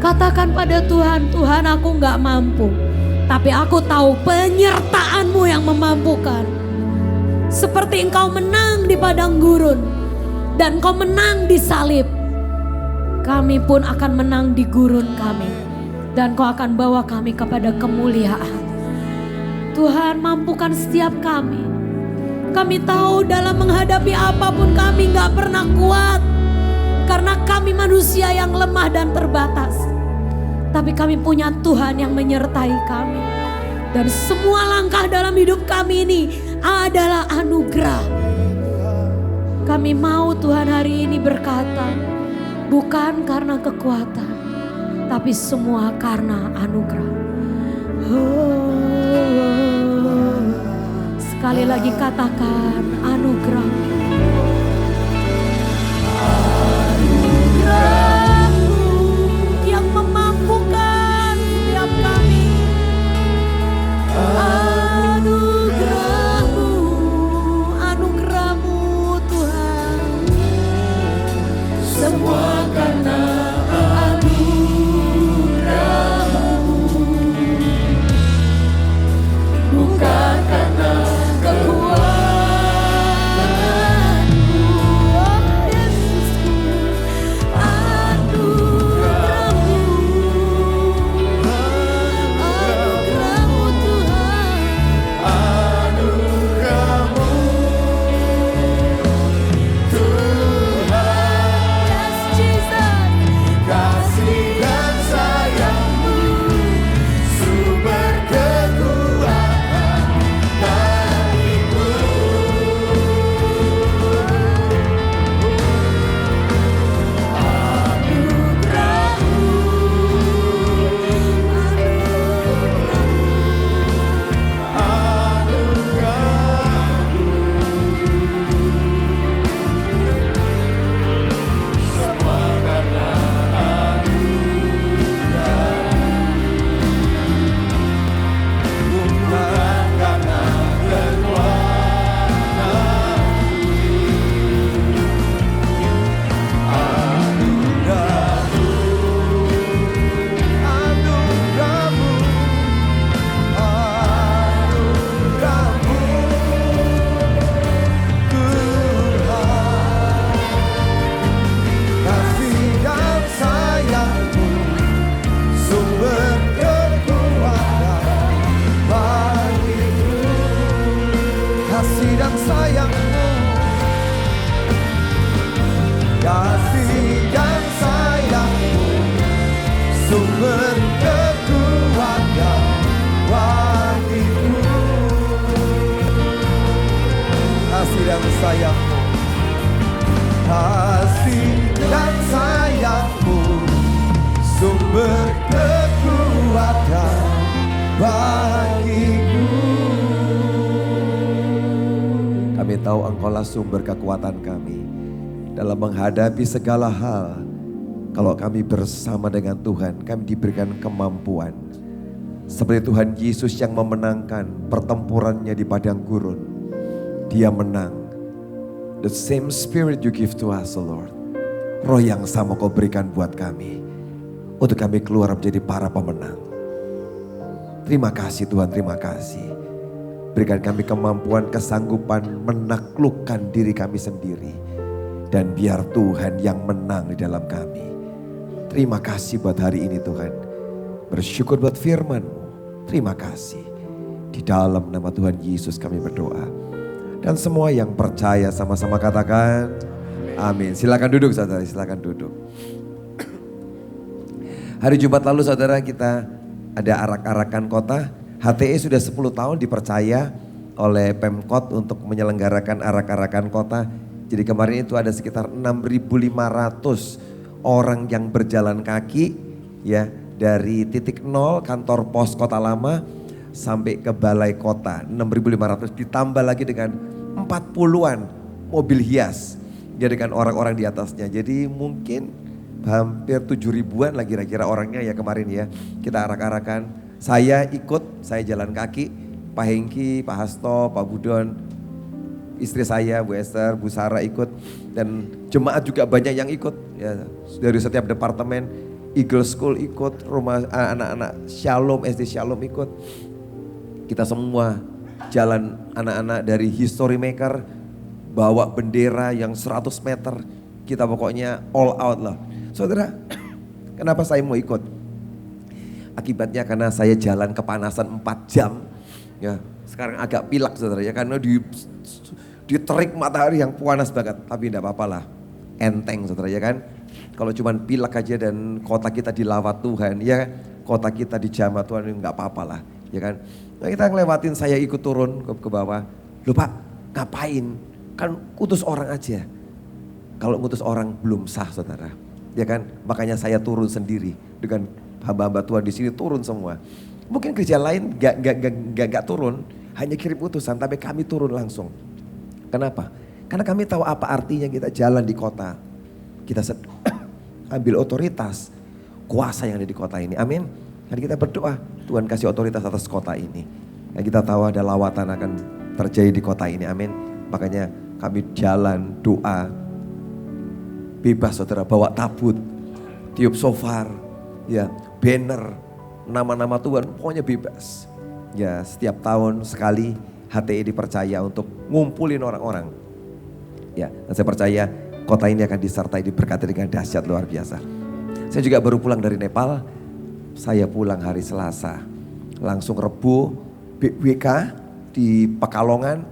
Katakan pada Tuhan, Tuhan aku gak mampu, tapi aku tahu penyertaan-Mu yang memampukan. Seperti Engkau menang di padang gurun dan Engkau menang di salib, kami pun akan menang di gurun kami. Dan Kau akan bawa kami kepada kemuliaan. Tuhan, mampukan setiap kami. Kami tahu dalam menghadapi apapun kami gak pernah kuat, karena kami manusia yang lemah dan terbatas. Tapi kami punya Tuhan yang menyertai kami. Dan semua langkah dalam hidup kami ini adalah anugerah. Kami mau Tuhan hari ini berkata, bukan karena kekuatan, tapi semua karena anugerah. Sekali lagi katakan anugerah. Anugerah-Mu yang memampukan setiap kami. Anugerah-Mu, anugerah-Mu Tuhan. Semua karena bukan karena kekuatanmu, oh Yesusku. Anugerah-Mu, anugerah-Mu Tuhan. Anugerah-Mu Yes Jesus. kasih dan sayang-Mu, sumber kekuatan bagiku. sayang-Mu, kasih dan sayang-Mu, sumber kekuatan bagiku. Kami tahu Engkaulah sumber kekuatan kami dalam menghadapi segala hal. Kalau kami bersama dengan Tuhan, kami diberikan kemampuan. Seperti Tuhan Yesus yang memenangkan pertempurannya di padang gurun. Dia menang. The same spirit you give to us, O Lord. Roh yang sama Kau berikan buat kami. Untuk kami keluar menjadi para pemenang. Terima kasih Tuhan, terima kasih. Berikan kami kemampuan, kesanggupan menaklukkan diri kami sendiri. Dan biar Tuhan yang menang di dalam kami. Terima kasih buat hari ini Tuhan. Bersyukur buat firman-Mu. Terima kasih. Di dalam nama Tuhan Yesus kami berdoa. Dan semua yang percaya sama-sama katakan amin. Silakan duduk saudara, silakan duduk. Hari Jumat lalu saudara kita ada arak-arakan kota. HTE sudah 10 tahun dipercaya oleh Pemkot untuk menyelenggarakan arak-arakan kota. Jadi kemarin itu ada sekitar 6.500 orang yang berjalan kaki ya dari titik nol kantor pos Kota Lama sampai ke balai kota. 6.500 ditambah lagi dengan 40-an mobil hias ya dengan orang-orang di atasnya. Jadi mungkin hampir 7.000-an lah kira-kira orangnya ya kemarin ya. Kita arak-arakan. Saya ikut, saya jalan kaki. Pak Hengki, Pak Hasto, Pak Budon, istri saya, Bu Esther, Bu Sarah ikut. Dan jemaat juga banyak yang ikut. Ya, dari setiap departemen, Eagle School ikut, rumah anak-anak Shalom, SD Shalom ikut. Kita semua jalan anak-anak dari History Maker, bawa bendera yang 100 meter. Kita pokoknya all out lah. Saudara, kenapa saya mau ikut? Akibatnya karena saya jalan kepanasan 4 jam. Ya, sekarang agak pilek saudara ya karena di terik matahari yang panas banget. Tapi enggak apa-apa lah. Enteng saudara ya kan. Kalau cuman pilek aja dan kota kita dilawat Tuhan ya, kota kita dijamah Tuhan enggak apa-apa lah, ya kan. Nah, kita ngelewatin saya ikut turun ke bawah. Loh Pak, ngapain? Kan utus orang aja. Kalau ngutus orang belum sah saudara. Ya kan? Makanya saya turun sendiri dengan hamba-hamba Tuhan di sini turun semua. Mungkin gereja lain gak turun, hanya kirim utusan, tapi kami turun langsung. Kenapa? Karena kami tahu apa artinya kita jalan di kota. Kita ambil otoritas, kuasa yang ada di kota ini. Amin. Dan kita berdoa, Tuhan kasih otoritas atas kota ini. Dan kita tahu ada lawatan akan terjadi di kota ini. Amin. Makanya kami jalan, doa, bebas saudara, bawa tabut, tiup shofar, ya, banner, nama-nama Tuhan, pokoknya bebas. Ya, setiap tahun sekali HTI dipercaya untuk ngumpulin orang-orang. Ya, dan saya percaya kota ini akan disertai diberkati dengan dahsyat luar biasa. Saya juga baru pulang dari Nepal. Saya pulang hari Selasa. Langsung Rebu BWK di Pekalongan.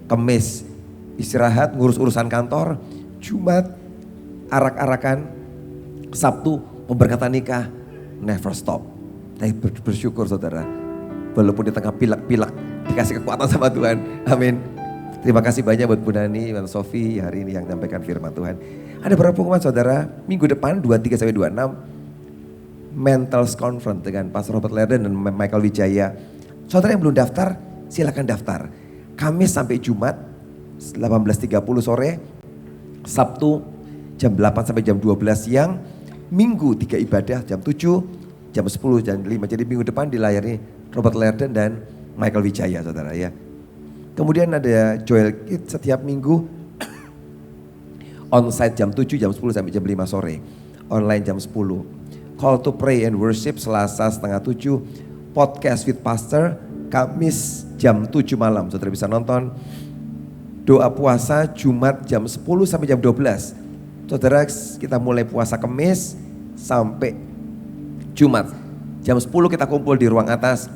Kamis istirahat ngurus urusan kantor. Jumat arak-arakan. Sabtu pemberkatan nikah. Never stop. Saya bersyukur saudara. Walaupun di tengah pilek-pilek dikasih kekuatan sama Tuhan. Amin. Terima kasih banyak buat Bu Nani, Bu Sofi hari ini yang menyampaikan firman Tuhan. Ada beberapa pengumuman saudara, minggu depan 23 sampai 26 Mentals Conference dengan Pastor Robert Lerden dan Michael Wijaya. Saudara yang belum daftar, silakan daftar. Kamis sampai Jumat 18.30 sore, Sabtu jam 8 sampai jam 12 siang, Minggu 3 ibadah jam 7, jam 10, jam 5. Jadi minggu depan dilayani Robert Lerden dan Michael Wijaya saudara ya. Kemudian ada Joel Kid setiap minggu onsite jam 7, jam 10 sampai jam 5 sore. Online jam 10. Call to pray and worship Selasa setengah 7. Podcast with Pastor Kamis jam 7 malam. Saudara bisa nonton. Doa puasa Jumat jam 10 sampai jam 12. Saudara kita mulai puasa Kamis sampai Jumat. Jam 10 kita kumpul di ruang atas.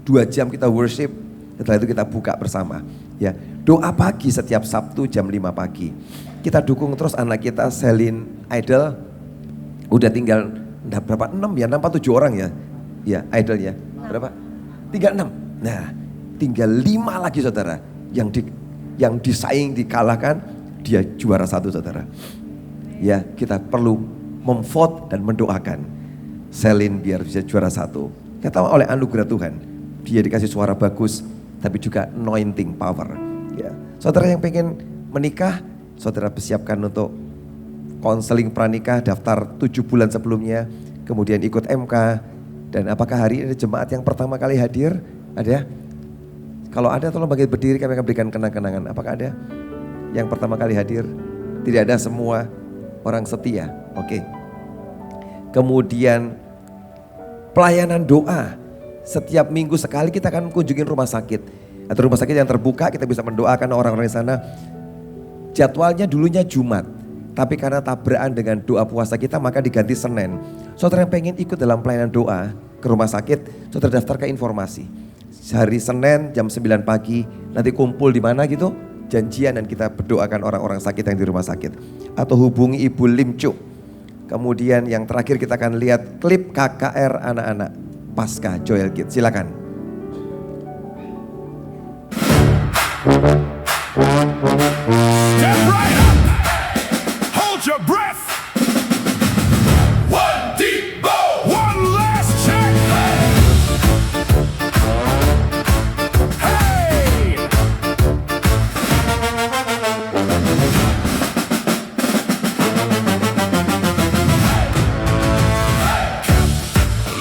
2 jam kita worship. Setelah itu kita buka bersama. Ya, doa pagi setiap Sabtu jam 5 pagi. Kita dukung terus anak kita Selin Idol. Udah tinggal berapa? 6 ya, 6 atau 7 orang ya. Ya, Idol ya. Berapa? 36. Nah, tinggal 5 lagi saudara. Yang disaing dikalahkan, dia juara 1 saudara. Ya, kita perlu memvote dan mendoakan Selin biar bisa juara 1. Kita tahu oleh anugerah Tuhan. Dia dikasih suara bagus, tapi juga anointing power. Ya. Saudara yang pengen menikah, saudara persiapkan untuk konseling pranikah, daftar 7 bulan sebelumnya, kemudian ikut MK. Dan apakah hari ini ada jemaat yang pertama kali hadir? Ada? Kalau ada tolong bagi berdiri, kami akan berikan kenang-kenangan. Apakah ada yang pertama kali hadir? Tidak ada, semua orang setia. Oke. Kemudian pelayanan doa. Setiap minggu sekali kita akan kunjungin rumah sakit. Atau rumah sakit yang terbuka, kita bisa mendoakan orang-orang di sana. Jadwalnya dulunya Jumat. Tapi karena tabrakan dengan doa puasa kita, maka diganti Senin. Saudara yang pengen ikut dalam pelayanan doa ke rumah sakit, saudara daftar ke informasi. hari Senin jam 9 pagi. Nanti kumpul di mana gitu? Janjian dan kita berdoakan orang-orang sakit yang di rumah sakit. Atau hubungi Ibu Limcu. Kemudian yang terakhir kita akan lihat klip KKR anak-anak Pasca Joel Kids. Silakan. Step right up. Hold your breath. One deep bow. One last check. Hey.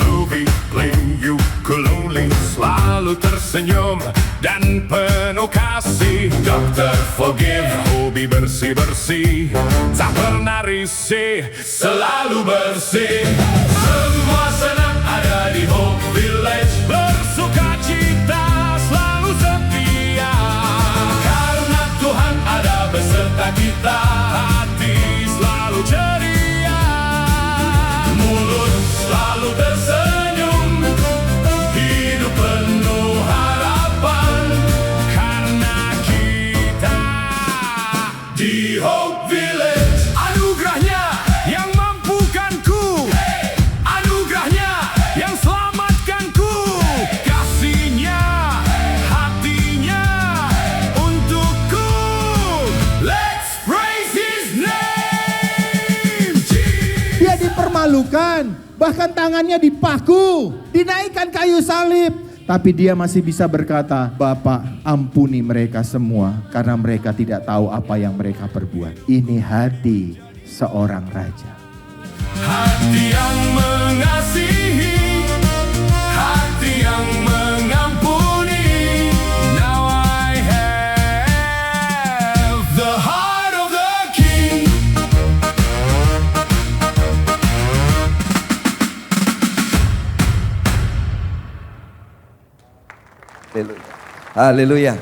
Lubi play ukulele, selalu tersenyum dan penuh kasih. Dokter forgive, hobi bersih-bersih, tak pernah risih, selalu bersih. Semua senang ada di Hope Village, bersuka cita, selalu setia. Karena Tuhan ada beserta kita, hati selalu ceria, mulut selalu tersenyum, hidup penuh harapan. Karena kita di Hope Village, anugerahnya yang mampukanku, anugerahnya yang selamatkanku, kasihnya, hatinya untukku. Let's praise His name. Dia dipermalukan, bahkan tangannya dipaku, dinaikkan kayu salib. Tapi dia masih bisa berkata, Bapa, ampuni mereka semua karena mereka tidak tahu apa yang mereka perbuat. Ini hati seorang raja. Hati yang mengasihi, hati yang mengampuni. Now I have the heart of the King. Haleluya. Haleluya.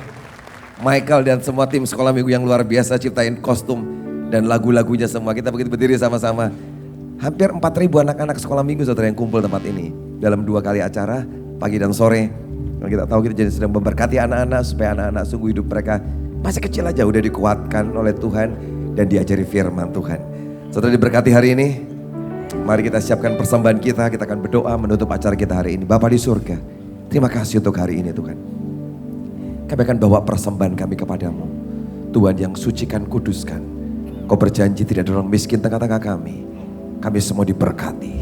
Michael dan semua tim sekolah minggu yang luar biasa ciptain kostum dan lagu-lagunya semua. Kita begitu berdiri sama-sama. Hampir 4.000 anak-anak sekolah minggu saudara yang kumpul tempat ini. Dalam 2 kali acara, pagi dan sore. Dan kita tahu kita jadi sedang memberkati anak-anak supaya anak-anak sungguh hidup mereka masih kecil aja udah dikuatkan oleh Tuhan dan diajari firman Tuhan. Saudara diberkati hari ini. Mari kita siapkan persembahan kita akan berdoa menutup acara kita hari ini. Bapa di surga, terima kasih untuk hari ini Tuhan. Kami akan bawa persembahan kami kepadamu. Tuhan yang sucikan, kuduskan. Kau berjanji tidak ada orang miskin tengah-tengah kami. Kami semua diberkati.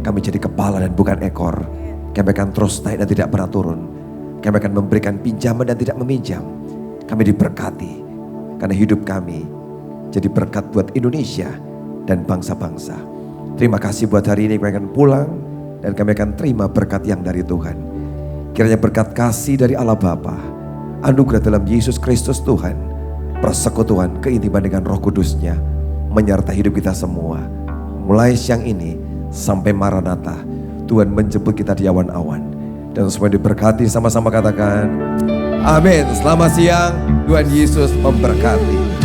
Kami jadi kepala dan bukan ekor. Kami akan terus naik dan tidak pernah turun. Kami akan memberikan pinjaman dan tidak meminjam. Kami diberkati. Karena hidup kami jadi berkat buat Indonesia dan bangsa-bangsa. Terima kasih buat hari ini. Kami akan pulang dan kami akan terima berkat yang dari Tuhan. Kiranya berkat kasih dari Allah Bapa, anugerah dalam Yesus Kristus Tuhan, persekutuan keintiman dengan Roh Kudus-Nya menyertai hidup kita semua. Mulai siang ini sampai Maranatha, Tuhan menjemput kita di awan-awan. Dan semua diberkati, sama-sama katakan amin. Selamat siang, Tuhan Yesus memberkati.